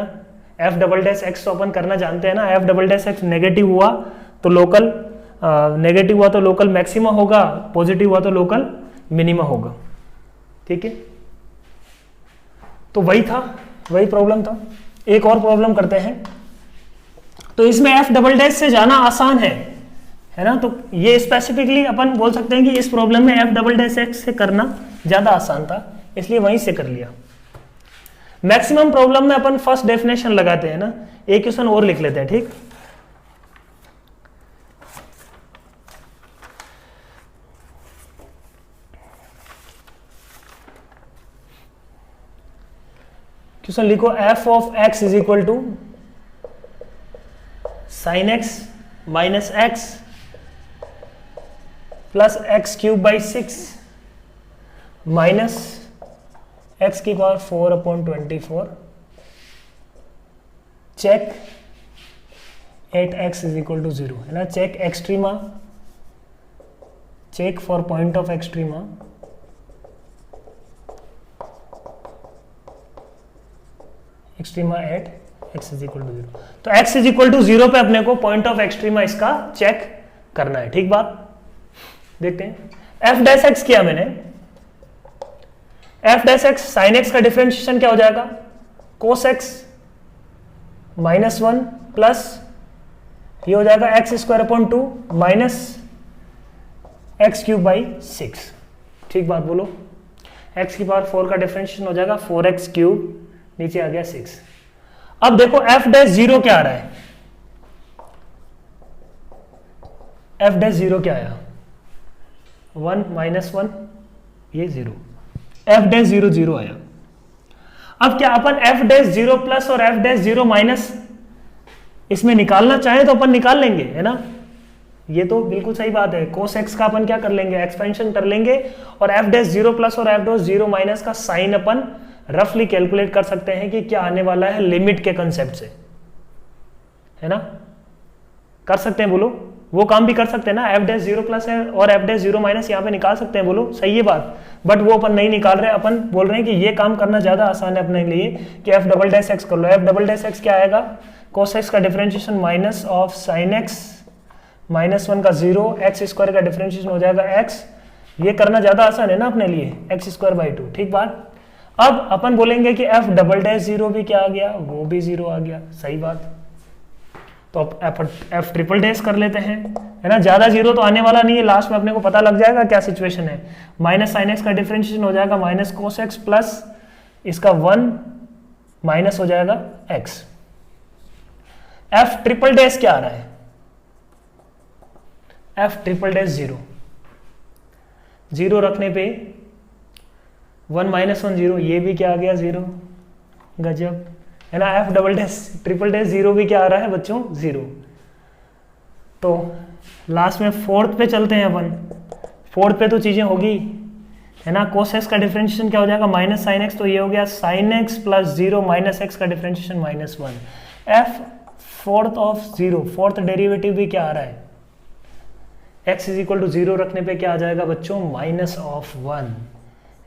एफ डबल डैश एक्स तो अपन करना जानते हैं ना, F double dash x negative हुआ तो लोकल मैक्सिमा होगा, पॉजिटिव हुआ तो लोकल मिनिमा होगा, ठीक है। तो वही प्रॉब्लम था। एक और प्रॉब्लम करते हैं, तो इसमें एफ डबल डैश से जाना आसान है ना। तो ये स्पेसिफिकली अपन बोल सकते हैं कि इस प्रॉब्लम में एफ डबल डैश एक्स से करना ज्यादा आसान था, इसलिए वहीं से कर लिया। मैक्सिमम प्रॉब्लम में अपन फर्स्ट डेफिनेशन लगाते हैं ना, एक क्वेश्चन और लिख लेते हैं, ठीक। क्वेश्चन लिखो, f of x is equal to sine x minus x plus x cube by 6 minus x की power 4/24 check at x is equal to 0, है ना। Check extrema, check for point of extrema at x is equal to 0। तो x is equal to 0 पे अपने को point of extrema इसका check करना है, ठीक बात। देखते हैं, एफ डैश एक्स किया मैंने, F dash x sine x का डिफरेंशिएशन क्या हो जाएगा, कोस एक्स -1 प्लस ये हो जाएगा x² माइनस x³ / 6। ठीक बात बोलो, x की पावर 4 का डिफरेंशिएशन हो जाएगा 4x³, नीचे आ गया 6। अब देखो f'0 क्या आ रहा है, f'0 क्या आया, 1 - 1 ये 0, f'0 0 आया। अब क्या अपन f'0 प्लस और f'0 माइनस इसमें निकालना चाहें तो अपन निकाल लेंगे, है ना, ये तो बिल्कुल सही बात है। cos x का अपन क्या कर लेंगे, एक्सपेंशन कर लेंगे, और f'0 प्लस और f'0 माइनस का साइन अपन रफली कैलकुलेट कर सकते हैं कि क्या आने वाला है लिमिट के कंसेप्ट से, है ना, कर सकते हैं, बोलो वो काम भी कर सकते हैं ना, f'0 प्लस है और f'0 माइनस यहाँ पे निकाल सकते हैं, बोलो सही है बात, बट वो अपन नहीं निकाल रहे, अपन बोल रहे हैं कि ये काम करना ज्यादा आसान है अपने लिए कि f'(x) कर लो। f'(x) क्या आएगा, cos x का differentiation minus of sin x -1 का 0, x² का डिफरेंशिएशन हो जाएगा x, ये करना ज्यादा आसान है ना अपने लिए, x²/2। ठीक बात। अब अपन बोलेंगे कि f'(0) भी क्या आ गया, वो भी 0 आ गया, सही बात। तो अब f'() कर लेते हैं, है ना, ज्यादा 0 तो आने वाला नहीं है, लास्ट में अपने को पता लग जाएगा क्या सिचुएशन है। माइनस sin x का डिफरेंशिएशन हो जाएगा माइनस cos x प्लस इसका 1 माइनस हो जाएगा x। f'() क्या आ रहा है, f'(0) 0 रखने पे 1 - 1 0, ये भी क्या आ गया 0, गजब, है ना। f'() 0 भी क्या आ रहा है बच्चों, 0। तो लास्ट में फोर्थ पे चलते हैं अपन, फोर्थ पे तो चीजें होगी, है ना। cos x का डिफरेंशिएशन क्या हो जाएगा, माइनस sin x, तो ये हो गया sin x plus 0 minus x का डिफरेंशिएशन -1। f'(0), फोर्थ डेरिवेटिव भी क्या आ रहा है, x = 0 रखने पे क्या आ जाएगा बच्चों, -1।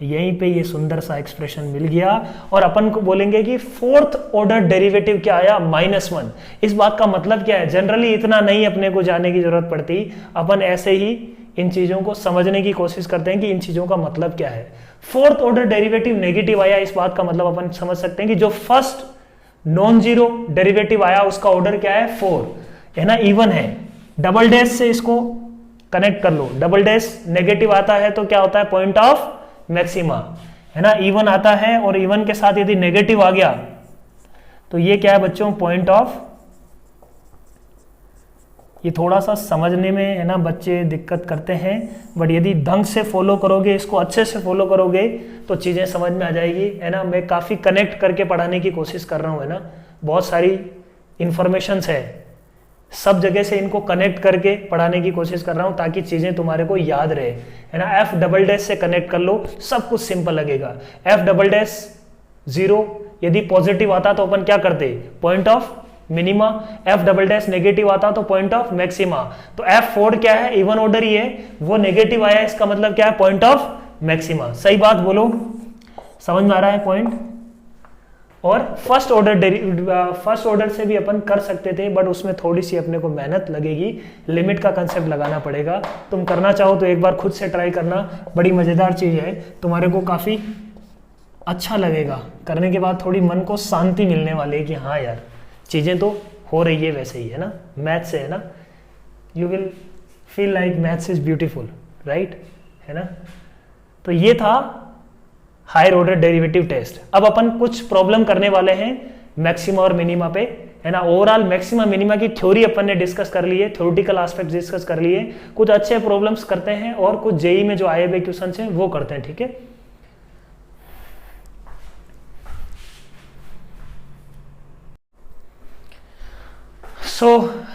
यहीं पे ये सुंदर सा एक्सप्रेशन मिल गया, और अपन को बोलेंगे कि फोर्थ ऑर्डर डेरिवेटिव क्या आया, -1। इस बात का मतलब क्या है, जनरली इतना नहीं अपने को जाने की जरूरत पड़ती, अपन ऐसे ही इन चीजों को समझने की कोशिश करते हैं कि इन चीजों का मतलब क्या है। फोर्थ ऑर्डर डेरिवेटिव नेगेटिव आया, इस बात का मतलब अपन समझ सकते हैं कि जो फर्स्ट नॉन जीरो डेरिवेटिव आया उसका ऑर्डर क्या है, 4, है ना, इवन है। डबल डैश से इसको कनेक्ट कर लो, डबल डैश नेगेटिव आता है तो क्या होता है, पॉइंट ऑफ मैक्सिमा, है ना। इवन आता है और इवन के साथ यदि नेगेटिव आ गया तो ये क्या है बच्चों, पॉइंट ऑफ। ये थोड़ा सा समझने में, है ना, बच्चे दिक्कत करते हैं, बट यदि ढंग से फॉलो करोगे, इसको अच्छे से फॉलो करोगे तो चीजें समझ में आ जाएगी, है ना। मैं काफी कनेक्ट करके पढ़ाने की कोशिश कर रहा हूं, है ना, बहुत सारी इंफॉर्मेशंस है, सब जगह से इनको कनेक्ट करके पढ़ाने की कोशिश कर रहा हूं ताकि चीजें तुम्हारे को याद रहे, है ना। f' से कनेक्ट कर लो, सब कुछ सिंपल लगेगा। f'(0) यदि पॉजिटिव आता तो अपन क्या करते, point of minima. f' negative आता तो पॉइंट ऑफ मैक्सिमा। तो f4 क्या है, इवन ऑर्डर ही है, वो नेगेटिव आया, इसका मतलब क्या है, पॉइंट ऑफ मैक्सिमा। सही बात बोलो, समझ में आ रहा है पॉइंट। और फर्स्ट ऑर्डर से भी अपन कर सकते थे, बट उसमें थोड़ी सी अपने को मेहनत लगेगी, लिमिट का कंसेप्ट लगाना पड़ेगा। तुम करना चाहो तो एक बार खुद से ट्राई करना, बड़ी मजेदार चीज है, तुम्हारे को काफी अच्छा लगेगा करने के बाद, थोड़ी मन को शांति मिलने वाली है कि हाँ यार चीजें तो हो रही है वैसे ही, है ना, मैथ से, है ना, you will feel like maths is beautiful, right, है ना। तो ये था हायर ऑर्डर डेरिवेटिव टेस्ट। अब अपन कुछ प्रॉब्लम करने वाले हैं मैक्सिमा और मिनिमा पे, है ना। ओवरऑल मैक्सिमा मिनिमा की थ्योरी अपन ने डिस्कस कर ली है, थ्योरेटिकल एस्पेक्ट डिस्कस कर लिए, कुछ अच्छे प्रॉब्लम्स करते हैं और कुछ जेई में जो आए हुए क्वेश्चन हैं वो करते हैं, ठीक है। So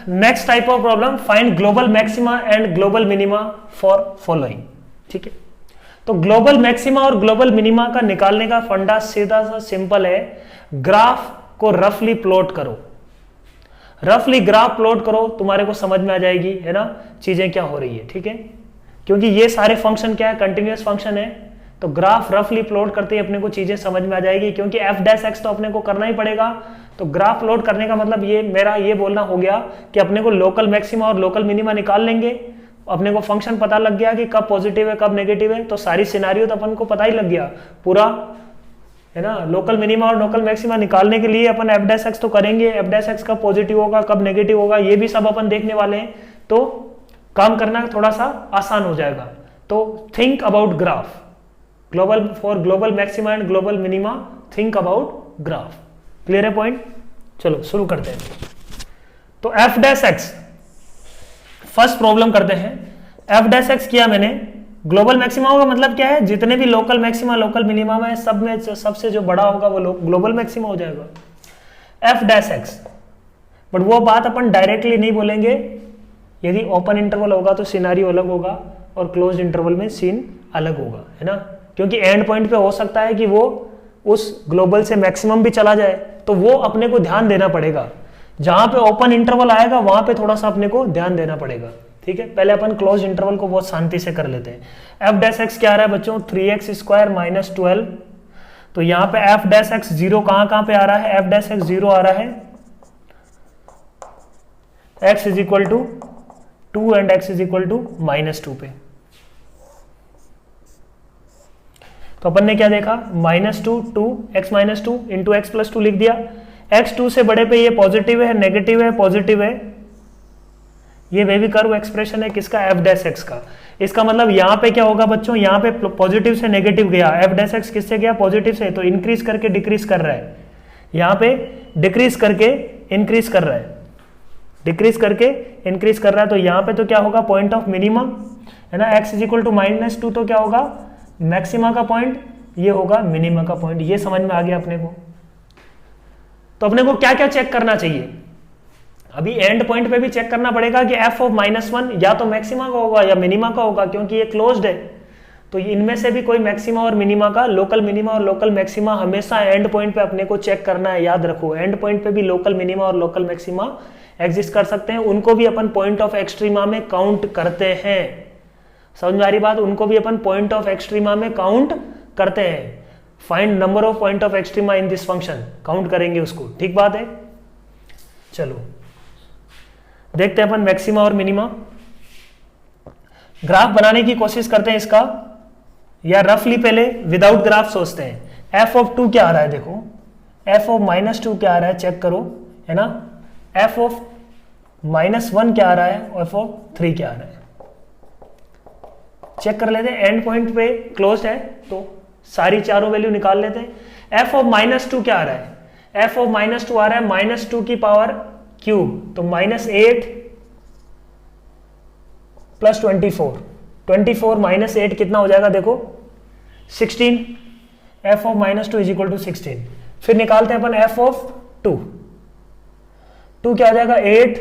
next type of problem, find global maxima and global minima for following, ठीक है। तो ग्लोबल मैक्सिमा और ग्लोबल मिनिमा का निकालने का फंडा सीधा सा सिंपल है, ग्राफ को रफली प्लॉट करो, रफली ग्राफ प्लॉट करो, तुम्हारे को समझ में आ जाएगी, है ना, चीजें क्या हो रही है, ठीक है। क्योंकि ये सारे फंक्शन क्या है, कंटिन्यूअस फंक्शन है, तो ग्राफ रफली प्लॉट करते ही अपने को चीजें समझ में आ जाएगी। क्योंकि f' तो अपने को करना ही पड़ेगा, तो ग्राफ प्लॉट करने का मतलब ये मेरा ये बोलना हो गया कि अपने को लोकल मैक्सिमा और लोकल मिनिमा निकाल लेंगे, अपने को फंक्शन पता लग गया कि कब पॉजिटिव है कब नेगेटिव है, तो सारी सिनारियो तो अपन को पता ही लग गया, पूरा है ना। लोकल मिनिमा और लोकल मैक्सिमा निकालने के लिए अपन एफ डैश एक्स तो करेंगे, एफ डैश एक्स कब पॉजिटिव होगा कब नेगेटिव होगा ये भी सब अपन देखने वाले हैं, तो काम करना थोड़ा सा आसान हो जाएगा। तो think about graph, global for global maxima and global minima, think about graph. Clear है पॉइंट? चलो शुरू करते हैं। तो f dash x first problem करते हैं। एफ डैश एक्स किया मैंने, ग्लोबल मैक्सिमा का मतलब क्या है, जितने भी लोकल मैक्सिमा लोकल मिनिमा में सब में सबसे जो बड़ा होगा वो ग्लोबल मैक्सिमा हो जाएगा एफ डैश एक्स। बट वो बात अपन डायरेक्टली नहीं बोलेंगे, यदि ओपन इंटरवल होगा तो सिनारियो अलग होगा और क्लोज इंटरवल में सीन अलग होगा, है ना। क्योंकि एंड पॉइंट पे हो सकता है कि वो उस ग्लोबल से मैक्सिमम भी चला जाए, तो वो अपने को ध्यान देना पड़ेगा। जहां पे ओपन इंटरवल आएगा वहां पे थोड़ा सा अपने को ध्यान देना पड़ेगा, ठीक है। पहले अपन क्लोज इंटरवल को बहुत शांति से कर लेते हैं। एफ डैश एक्स क्या आ रहा है बच्चों, 3x स्क्वायर माइनस 12। तो यहाँ पे एफ डैश एक्स जीरो कहां पे आ रहा है, एफ डैश एक्स जीरो आ रहा है x is equal to 2 and x is equal to -2 पे। तो अपन ने क्या देखा, -2 2 x -2 इंटू एक्स प्लस 2 लिख दिया। x 2 से बड़े पे ये पॉजिटिव है नेगेटिव है पॉजिटिव है, ये वेवी कर्व एक्सप्रेशन है किसका, एफ डैश एक्स का। इसका मतलब यहाँ पे क्या होगा बच्चों, यहाँ पे पॉजिटिव से नेगेटिव गया, एफ डैश एक्स किससे गया, पॉजिटिव से, तो इंक्रीज करके डिक्रीज कर रहा है। यहाँ पे डिक्रीज करके इंक्रीज कर रहा है, डिक्रीज करके इंक्रीज कर रहा है। तो यहाँ पे तो क्या होगा, पॉइंट ऑफ मिनिमम, है ना। x इज इक्वल टू -2 तो क्या होगा, मैक्सिमा का पॉइंट, ये होगा मिनिमा का पॉइंट। ये समझ में आ गया अपने को। तो अपने को क्या क्या चेक करना चाहिए, अभी एंड पॉइंट पे भी चेक करना पड़ेगा कि f ऑफ -1 या तो मैक्सिमा का होगा या मिनिमा का होगा, क्योंकि ये क्लोज्ड है। तो इनमें से भी कोई मैक्सिमा और मिनिमा का, लोकल मिनिमा और लोकल मैक्सिमा हमेशा एंड पॉइंट पे अपने को चेक करना है, याद रखो। एंड पॉइंट पे भी लोकल मिनिमा और लोकल मैक्सिमा एग्जिस्ट कर सकते हैं, उनको भी अपन पॉइंट ऑफ एक्सट्रीमा में काउंट करते हैं। समझ में आ रही बात, उनको भी अपन पॉइंट ऑफ एक्सट्रीमा में काउंट करते हैं। Find number of point of extrema in this function, count करेंगे उसको, ठीक बात है। चलो देखते हैं अपन मैक्सिमा और मिनिमा। ग्राफ बनाने की कोशिश करते हैं इसका, या रफली पहले विदाउट ग्राफ सोचते हैं। एफ ऑफ 2 क्या आ रहा है, देखो एफ ऑफ -2 क्या आ रहा है, चेक करो, है ना। एफ ऑफ -1 क्या आ रहा है, एफ ऑफ 3 क्या आ रहा है, चेक कर लेते हैं। एंड पॉइंट पे क्लोज है तो सारी चारों वैल्यू निकाल लेते हैं। एफ ऑफ -2 क्या आ रहा है, एफ ऑफ -2 आ रहा है -2 की पावर क्यूब, तो -8 प्लस 24, 24 -8 कितना हो जाएगा, देखो 16। F of -2 is equal to 16। फिर निकालते हैं अपन एफ ऑफ 2, 2 क्या आ जाएगा, 8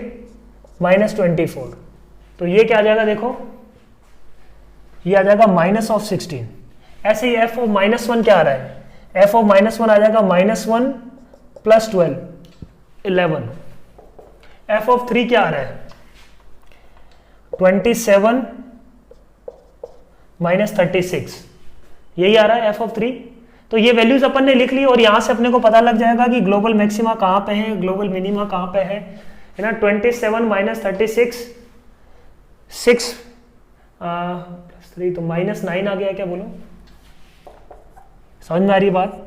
-24, तो ये क्या आ जाएगा, देखो ये आ जाएगा -16। ऐसे ही एफ ऑफ -1 क्या आ रहा है, एफ ऑफ -1 आ जाएगा -1 प्लस 12 11। एफ ऑफ 3 क्या आ रहा है, 27 -36, यही आ रहा है एफ ऑफ 3। तो ये वैल्यूज अपन ने लिख ली और यहां से अपने को पता लग जाएगा कि ग्लोबल मैक्सिमा कहां पे है, ग्लोबल मिनिमा कहां पे है ना। 27 -36 6 प्लस 3 तो -9 आ गया, क्या बोलो, समझ में आ रही बात।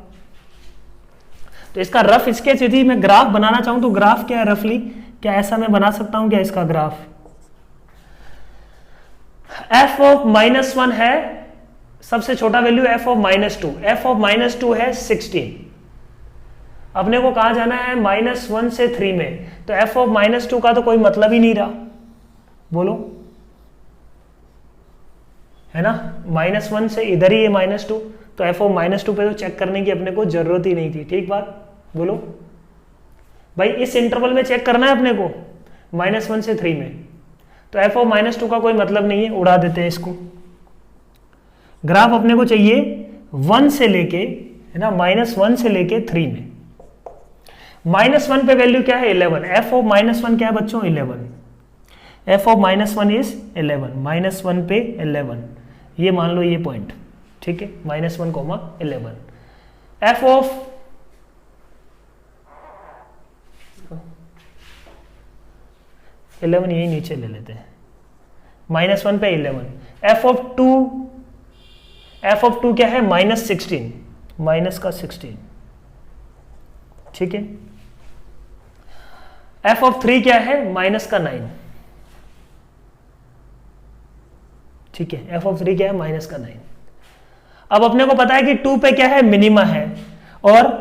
तो इसका रफ स्केच यदि मैं ग्राफ बनाना चाहूं तो ग्राफ क्या है रफली, क्या ऐसा मैं बना सकता हूं क्या इसका ग्राफ। एफ ऑफ -1 है सबसे छोटा value, F of -2, F of -2 है 16। अपने को कहां जाना है, -1 से 3 में, तो एफ ऑफ -2 का तो कोई मतलब ही नहीं रहा, बोलो, है ना। -1 से इधर ही है -2, तो एफ ऑफ -2 पे तो चेक करने की अपने को जरूरत ही नहीं थी, ठीक बात, बोलो भाई। इस इंटरवल में चेक करना है अपने को -1 से 3 में, तो एफ ऑफ -2 का कोई मतलब नहीं है, उड़ा देते हैं इसको। ग्राफ अपने को चाहिए 1 से लेके, है ना, -1 से लेके 3 में। -1 पे वैल्यू क्या है, 11। एफ ऑफ -1 क्या है बच्चों, 11। एफ ऑफ -1 इज 11, -1 पे 11, ये मान लो ये पॉइंट, ठीक है, -1, 11। एफ ऑफ 11 यही नीचे ले लेते हैं, -1 पे 11। एफ ऑफ 2 क्या है, -16, माइनस का 16, ठीक है। एफ ऑफ 3 क्या है, माइनस का 9, ठीक है। एफ ऑफ 3 क्या है, माइनस का 9। अब अपने को पता है कि 2 पे क्या है, मिनिमा है, और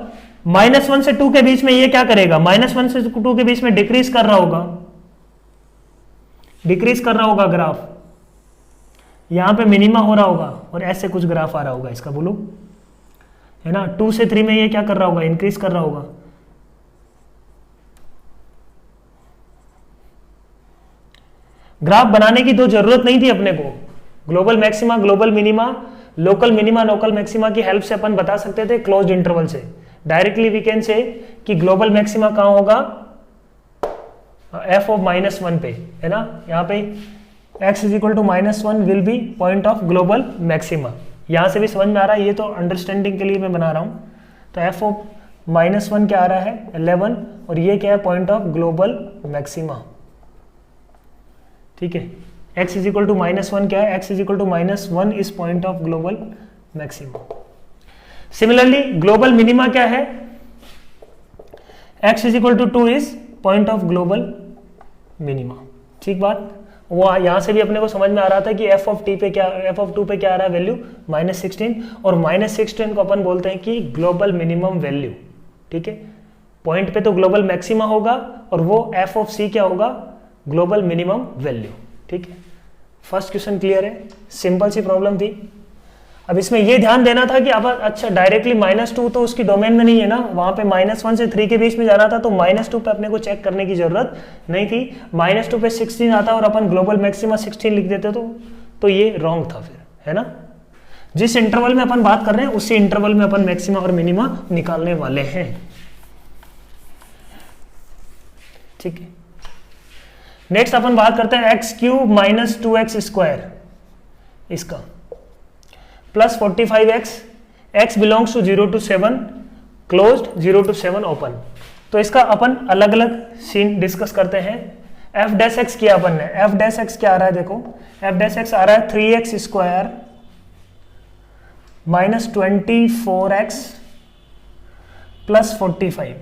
-1 से 2 के बीच में ये क्या करेगा, -1 से 2 के बीच में डिक्रीज कर रहा होगा, डिक्रीज कर रहा होगा ग्राफ, यहां पे मिनिमा हो रहा होगा और ऐसे कुछ ग्राफ आ रहा होगा इसका, बोलो, है ना। 2 से 3 में ये क्या कर रहा होगा, इंक्रीज कर रहा होगा। ग्राफ बनाने की तो जरूरत नहीं थी अपने को, global maxima, global minima, local minima, local maxima की हेल्प से अपन बता सकते थे क्लोज्ड इंटरवल से। डायरेक्टली वी कैन से कि ग्लोबल मैक्सिमा कहां होगा, एफ ऑफ -1 पे, है ना। यहाँ पे x is equal to -1 will be point of global maxima. यहां से भी समझ में आ रहा है, ये तो अंडरस्टैंडिंग के लिए मैं बना रहा हूं। तो एफ ऑफ -1 क्या आ रहा है, 11, और ये क्या है, पॉइंट ऑफ ग्लोबल मैक्सिमा, ठीक है। x इज इक्वल टू -1 क्या है, x is equal to -1 is point of global maxima. Similarly global minima क्या है, x is equal to 2 is point of global minima, ठीक बात। वो यहां से भी अपने को समझ में आ रहा था कि एफ ऑफ 2 पे क्या आ रहा है वैल्यू, -16, और -16 को अपन बोलते हैं कि ग्लोबल मिनिमम वैल्यू, ठीक है। पॉइंट पे तो ग्लोबल मैक्सिमा होगा और वो एफ ऑफ सी क्या होगा, ग्लोबल मिनिमम वैल्यू, ठीक है। फर्स्ट क्वेश्चन क्लियर है, सिंपल सी प्रॉब्लम थी। अब इसमें यह ध्यान देना था कि अब अच्छा डायरेक्टली -2 तो उसकी डोमेन में नहीं है ना, वहां पे -1 से 3 के बीच में जाना था, तो -2 पे अपने को चेक करने की जरूरत नहीं थी। -2 पे 16 आता और अपन ग्लोबल मैक्सिमा 16 लिख देते तो ये रॉन्ग था फिर, है ना। जिस इंटरवल में अपन बात कर रहे हैं उसी इंटरवल में अपन मैक्सिमा और मिनिमा निकालने वाले हैं, ठीक है। नेक्स्ट अपन बात करते हैं x³ - 2x², इसका plus 45x, x belongs to 0 to 7, closed 0 to 7 open. तो इसका अपन अलग अलग सीन डिस्कस करते हैं। f' किया अपन ने, f' क्या आ रहा है देखो, f' आ रहा है 3x² - 24x प्लस 45,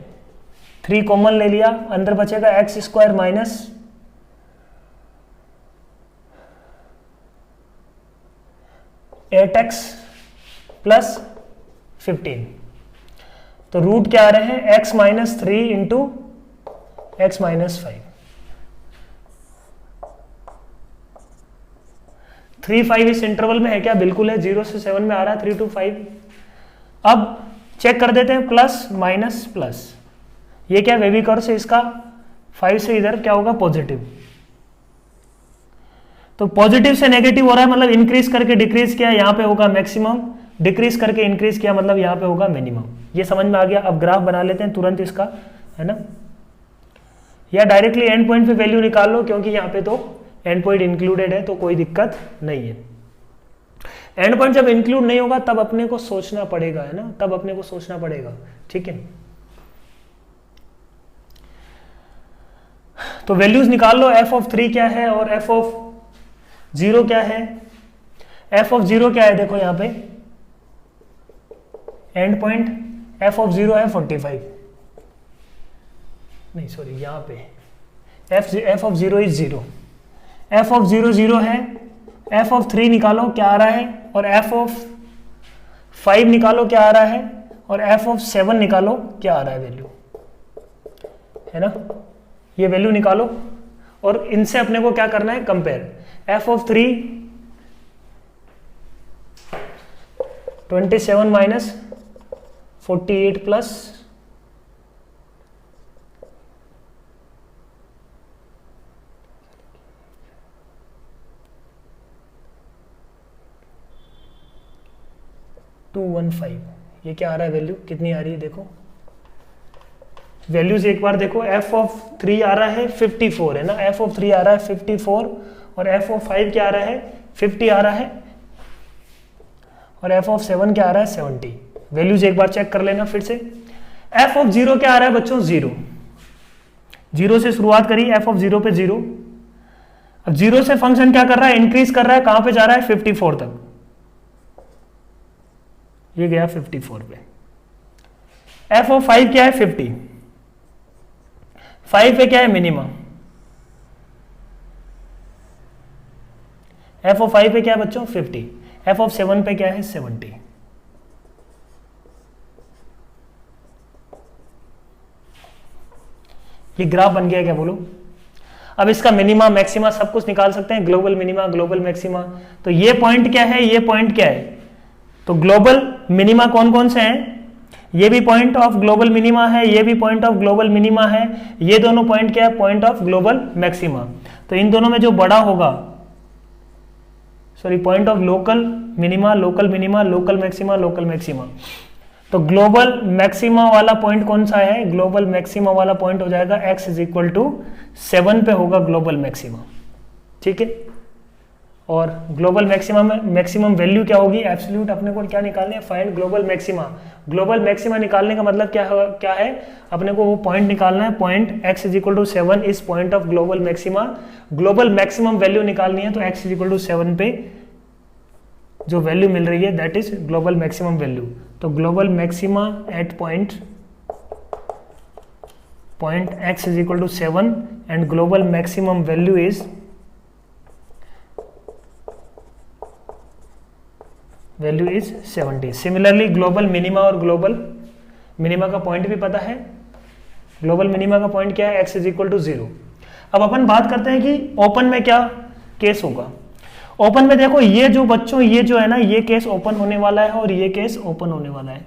3 कॉमन ले लिया, अंदर बचेगा x² माइनस 8x प्लस 15। तो रूट क्या आ रहे हैं, x - 3 इंटू x - 5, 3, 5 इस इंटरवल में है क्या, बिल्कुल है, 0 से 7 में आ रहा है, 3 to 5। अब चेक कर देते हैं प्लस माइनस प्लस, ये क्या वेवी कर्व से इसका 5 से इधर क्या होगा, पॉजिटिव। तो पॉजिटिव से नेगेटिव हो रहा है, मतलब इंक्रीज करके डिक्रीज किया, यहाँ पे होगा मैक्सिमम, डिक्रीज करके इंक्रीज किया मतलब यहाँ पे होगा मिनिमम। ये समझ में आ गया। अब ग्राफ बना लेते हैं तुरंत इसका, है ना, या डायरेक्टली एंड पॉइंट पे वैल्यू निकाल लो, क्योंकि यहाँ पे तो एंड पॉइंट इंक्लूडेड है तो कोई दिक्कत नहीं है। एंड पॉइंट जब इंक्लूड नहीं होगा तब अपने को सोचना पड़ेगा, है ना, तब अपने को सोचना पड़ेगा, ठीक है। तो वैल्यूज निकाल लो, एफ ऑफ 3 क्या है और एफ ऑफ 0 क्या है। एफ ऑफ 0 क्या है, देखो यहाँ पे एंड पॉइंट एफ ऑफ 0 है 45, नहीं सॉरी यहाँ पे F of 0 is 0, F of 0 0 है। एफ ऑफ 3 निकालो क्या आ रहा है, और एफ ऑफ 5 निकालो क्या आ रहा है, और एफ ऑफ 7 निकालो क्या आ रहा है वैल्यू, है ना। ये वैल्यू निकालो और इनसे अपने को क्या करना है, compare. F of 3 27 minus 48 plus 215, ये क्या आ रहा है वैल्यू, कितनी आ रही है देखो वैल्यूज एक बार देखो। एफ ऑफ 3 आ रहा है 54, है ना, एफ ऑफ 3 आ रहा है 54, और एफ ऑफ 5 क्या आ रहा है 50 आ रहा है, और एफ ऑफ 7 क्या आ रहा है 70। वैल्यूज एक बार चेक कर लेना फिर से। एफ ऑफ 0 क्या आ रहा है बच्चों, 0, 0 से शुरुआत करी, एफ ऑफ 0 पे 0। अब 0 से फंक्शन क्या कर रहा है, इंक्रीज कर रहा है, कहां पे जा रहा है 54 तक, ये गया 54 पे। एफ ऑफ 5 क्या है 50, 5 पे क्या है मिनिमम, एफ ऑफ 5 पे क्या है बच्चों 50, एफ ऑफ 7 पे क्या है 70। ये ग्राफ बन गया क्या बोलो। अब इसका मिनिमा मैक्सिमा सब कुछ निकाल सकते हैं, ग्लोबल मिनिमा ग्लोबल मैक्सिमा। तो ये पॉइंट क्या है, ये पॉइंट क्या है, तो ग्लोबल मिनिमा कौन कौन से हैं, ये भी पॉइंट ऑफ ग्लोबल मिनिमा है, ये भी पॉइंट ऑफ ग्लोबल मिनिमा है, ये दोनों पॉइंट क्या है पॉइंट ऑफ ग्लोबल मैक्सिमा। तो इन दोनों में जो बड़ा होगा, sorry point of local minima local minima local maxima local maxima. तो ग्लोबल मैक्सिमा वाला पॉइंट कौन सा है, ग्लोबल मैक्सिमा वाला पॉइंट हो जाएगा x इज इक्वल टू 7 पे होगा ग्लोबल मैक्सिमा, ठीक है। और ग्लोबल मैक्सिमा में मैक्सिमम वैल्यू क्या होगी, एब्सोल्यूट अपने को क्या निकालने है, find global maxima. Global maxima निकालने का मतलब क्या है, अपने को वो पॉइंट निकालना है, point x is equal to 7 is point of global maxima. Global maximum value निकालनी है, तो x इज इक्वल टू 7 पे जो वैल्यू मिल रही है that is global maximum value. तो global maxima at point x is equal to 7 and global maximum value is value is 70। Similarly global minima और ग्लोबल मिनिमा का पॉइंट भी पता है, ग्लोबल मिनिमा का पॉइंट क्या है, x इज इक्वल टू 0। अब अपन बात करते हैं कि ओपन में क्या केस होगा। ओपन में देखो ये जो बच्चों ये जो है ना, ये केस ओपन होने वाला है और ये केस ओपन होने वाला है।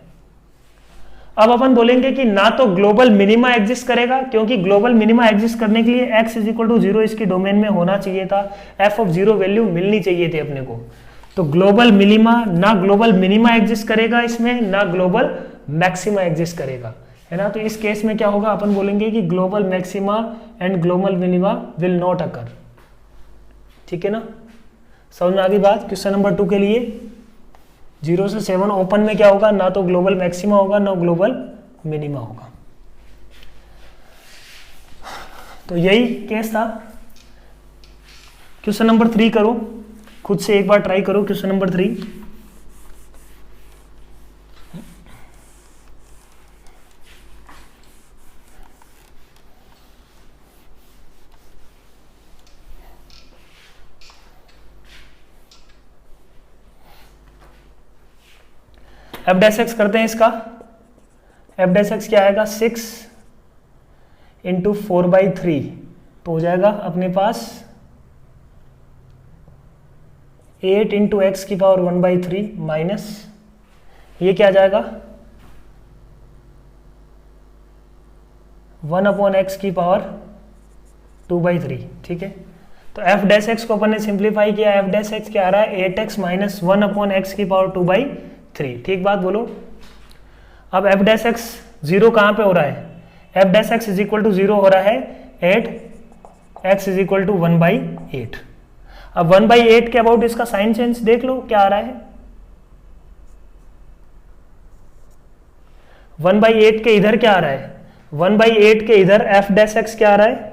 अब अपन बोलेंगे कि ना तो ग्लोबल मिनिमा एग्जिस्ट करेगा, क्योंकि ग्लोबल मिनिमा एग्जिस्ट करने के लिए x इज इक्वल टू 0 इसकी डोमेन में होना चाहिए था, f ऑफ 0 वैल्यू मिलनी चाहिए थी अपने को। तो ग्लोबल मिनिमा ना ग्लोबल मिनिमा एग्जिस्ट करेगा इसमें, ना ग्लोबल मैक्सिमा एग्जिस्ट करेगा, है ना। तो इस केस में क्या होगा, अपन बोलेंगे कि global maxima and global minima will not occur, ठीक है ना। समझ में आ गई बात। क्वेश्चन नंबर 2 के लिए 0 से 7 ओपन में क्या होगा, ना तो ग्लोबल मैक्सिमा होगा ना ग्लोबल मिनिमा होगा। तो यही केस था। क्वेश्चन नंबर 3 करो, खुद से एक बार ट्राई करो question number 3। F dash x करते हैं इसका। एफ डैश एक्स क्या आएगा 6 इंटू 4/3, तो हो जाएगा अपने पास 8 इंटू एक्स की पावर 1/3 माइनस ये क्या आ जाएगा 1/x की पावर 2/3, ठीक है। तो एफ डैश एक्स को अपन ने सिंप्लीफाई किया, एफ डैश एक्स क्या आ रहा है 8x माइनस 1/x की पावर 2/3, ठीक बात बोलो। अब एफ डैश एक्स 0 कहाँ पे हो रहा है, f dash x is equal to 0 हो रहा है 8x इज इक्वल टू 1/8। अब 1/8 के अबाउट इसका साइन चेंज देख लो क्या आ रहा है, 1/8 के इधर क्या आ रहा है, 1/8 के इधर एफ डैश एक्स क्या आ रहा है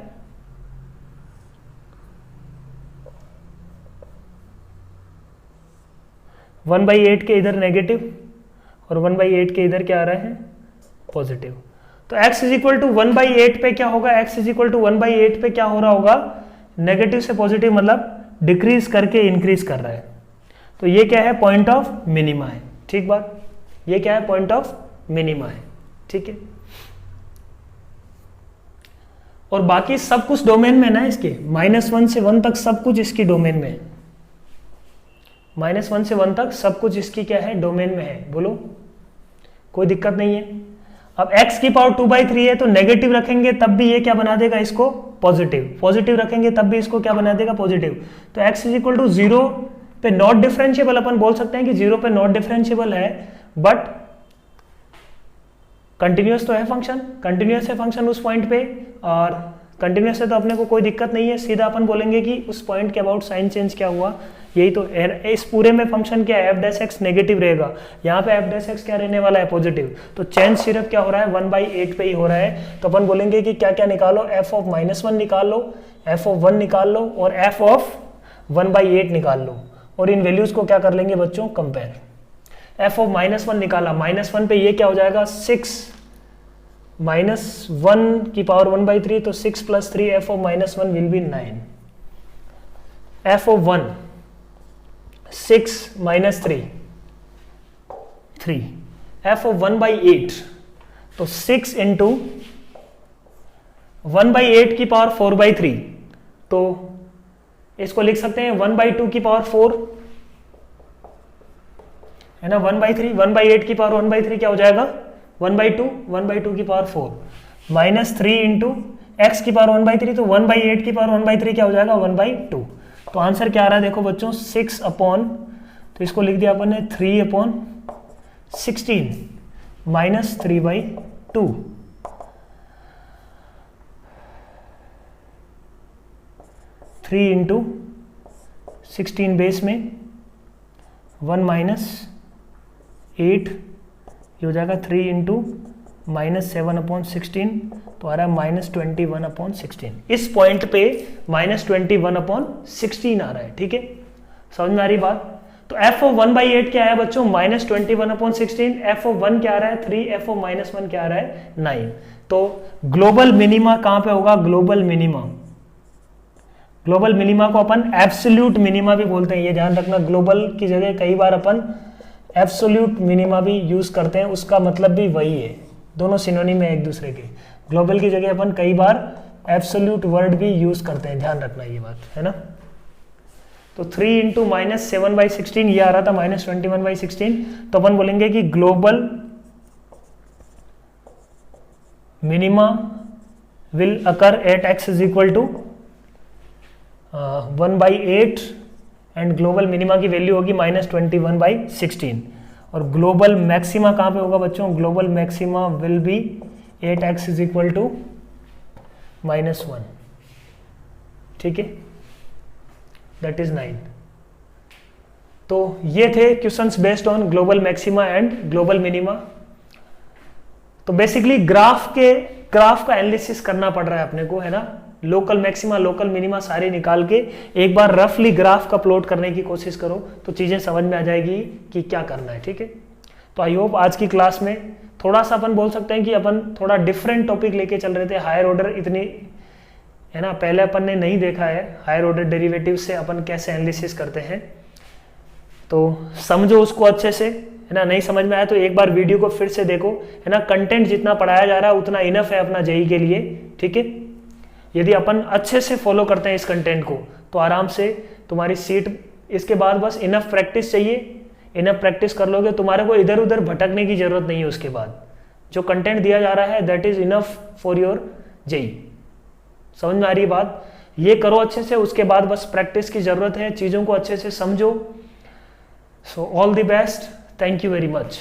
1/8 के इधर नेगेटिव और 1/8 के इधर क्या आ रहा है पॉजिटिव। तो x इज इक्वल टू 1/8 पे क्या होगा, x इज इक्वल टू 1/8 पे क्या हो रहा होगा नेगेटिव से पॉजिटिव, मतलब डिक्रीज करके इंक्रीज कर रहा है। तो ये क्या है पॉइंट ऑफ मिनिमा है, ठीक बात, ये क्या है पॉइंट ऑफ मिनिमा है, ठीक है। और बाकी सब कुछ डोमेन में ना इसके -1 से 1 तक सब कुछ इसकी डोमेन में है, -1 से 1 तक सब कुछ इसकी क्या है डोमेन में है, बोलो कोई दिक्कत नहीं है। अब x की पावर 2/3 है तो नेगेटिव रखेंगे तब भी ये क्या बना देगा इसको पॉजिटिव, पॉजिटिव रखेंगे तब भी इसको क्या बना देगा पॉजिटिव। तो x इज इक्वल टू 0 पे नॉट डिफरेंशिएबल, अपन बोल सकते हैं कि 0 पे नॉट डिफरेंशिएबल है, बट कंटिन्यूअस तो है फंक्शन, कंटिन्यूअस है फंक्शन उस पॉइंट पे, और कंटिन्यूअस है तो अपने को कोई दिक्कत नहीं है, सीधा अपन बोलेंगे कि उस पॉइंट के अबाउट साइन चेंज क्या हुआ, यही तो इस पूरे में फंक्शन क्या है एफ डैश एक्स नेगेटिव रहेगा, यहाँ पे एफ डैश एक्स क्या रहने वाला है पॉजिटिव। तो चेंज सिर्फ क्या हो रहा है 1/8 पे ही हो रहा है। तो अपन बोलेंगे कि क्या क्या निकालो, एफ ऑफ -1 निकाल लो, एफ ऑफ 1 निकाल लो और एफ ऑफ 1/8 निकाल लो, और इन वैल्यूज को क्या कर लेंगे बच्चों कंपेयर। एफ ऑफ -1 निकाला, -1 पे ये क्या हो जाएगा 6 -1 की पावर 1/3, तो 6 + 3 F of -1 will B 9। F of 1 6 - 3 F of 1/8, तो 6 इंटू 1/8 की पावर 4/3, तो इसको लिख सकते हैं 1/2 की पावर 4 है ना, 1/3, 1/8 की पावर 1/3 क्या हो जाएगा 1/2 की पावर 4 -3 इंटू एक्स की पावर 1/3, तो 1/8 की पावर 1/3 क्या हो जाएगा 1/2। तो आंसर क्या आ रहा है देखो बच्चों 6 अपॉन, तो इसको लिख दिया अपन ने 3/16 -3/2। थ्री इंटू 16 बेस में 1 -8, ये हो जाएगा 3 इंटू -7/16, तो आ रहा है -21/16। इस पॉइंट पे -21/16 आ रहा है, ठीक है, समझ में आ रही बात। तो f ऑफ 1/8 क्या है बच्चों -21/16, f ऑफ 1 क्या आ रहा है 3, f ऑफ -1 क्या आ रहा है 9। तो ग्लोबल मिनिमा कहां पे होगा, ग्लोबल मिनिमा, ग्लोबल मिनिमा को अपन एब्सोल्यूट मिनिमा भी बोलते हैं, ये ध्यान रखना, ग्लोबल की जगह कई बार अपन एब्सोल्यूट मिनिमा भी यूज करते हैं, उसका मतलब भी वही है, दोनों सिनोनिम है एक दूसरे के। ग्लोबल की जगह अपन कई बार एब्सोल्यूट वर्ड भी यूज करते हैं, ध्यान रखना ये बात है ना। तो 3 इंटू -7/16 ये आ रहा था -21/16, तो अपन बोलेंगे कि global minima will occur at x is equal to 1/8 and global minima की वैल्यू होगी -21/16। और ग्लोबल मैक्सिमा कहां पे होगा बच्चों, global maxima will be 8x is equal to -1, ठीक है, दैट इज 9। तो ये थे questions based on global maxima and global minima. तो बेसिकली ग्राफ का एनालिसिस करना पड़ रहा है अपने को, है ना, लोकल मैक्सिमा लोकल मिनिमा सारे निकाल के एक बार रफली ग्राफ का प्लॉट करने की कोशिश करो, तो चीजें समझ में आ जाएगी कि क्या करना है, ठीक है। तो आई होप आज की क्लास में थोड़ा सा अपन बोल सकते हैं कि अपन थोड़ा डिफरेंट टॉपिक लेके चल रहे थे। हायर ऑर्डर इतनी, है ना, पहले अपन ने नहीं देखा है हायर ऑर्डर डेरिवेटिव से अपन कैसे एनालिसिस करते हैं, तो समझो उसको अच्छे से, है ना। नहीं समझ में आया तो एक बार वीडियो को फिर से देखो, है ना। कंटेंट जितना पढ़ाया जा रहा है उतना इनफ है अपना जेई के लिए, ठीक है। यदि अपन अच्छे से फॉलो करते हैं इस कंटेंट को तो आराम से तुम्हारी सीट, इसके बाद बस इनफ प्रैक्टिस चाहिए, इनफ प्रैक्टिस कर लोगे, तुम्हारे को इधर उधर भटकने की जरूरत नहीं है। उसके बाद जो कंटेंट दिया जा रहा है that is enough for your JEE. समझ में आ रही है बात, ये करो अच्छे से, उसके बाद बस प्रैक्टिस की जरूरत है, चीजों को अच्छे से समझो। So all the best, thank you very much.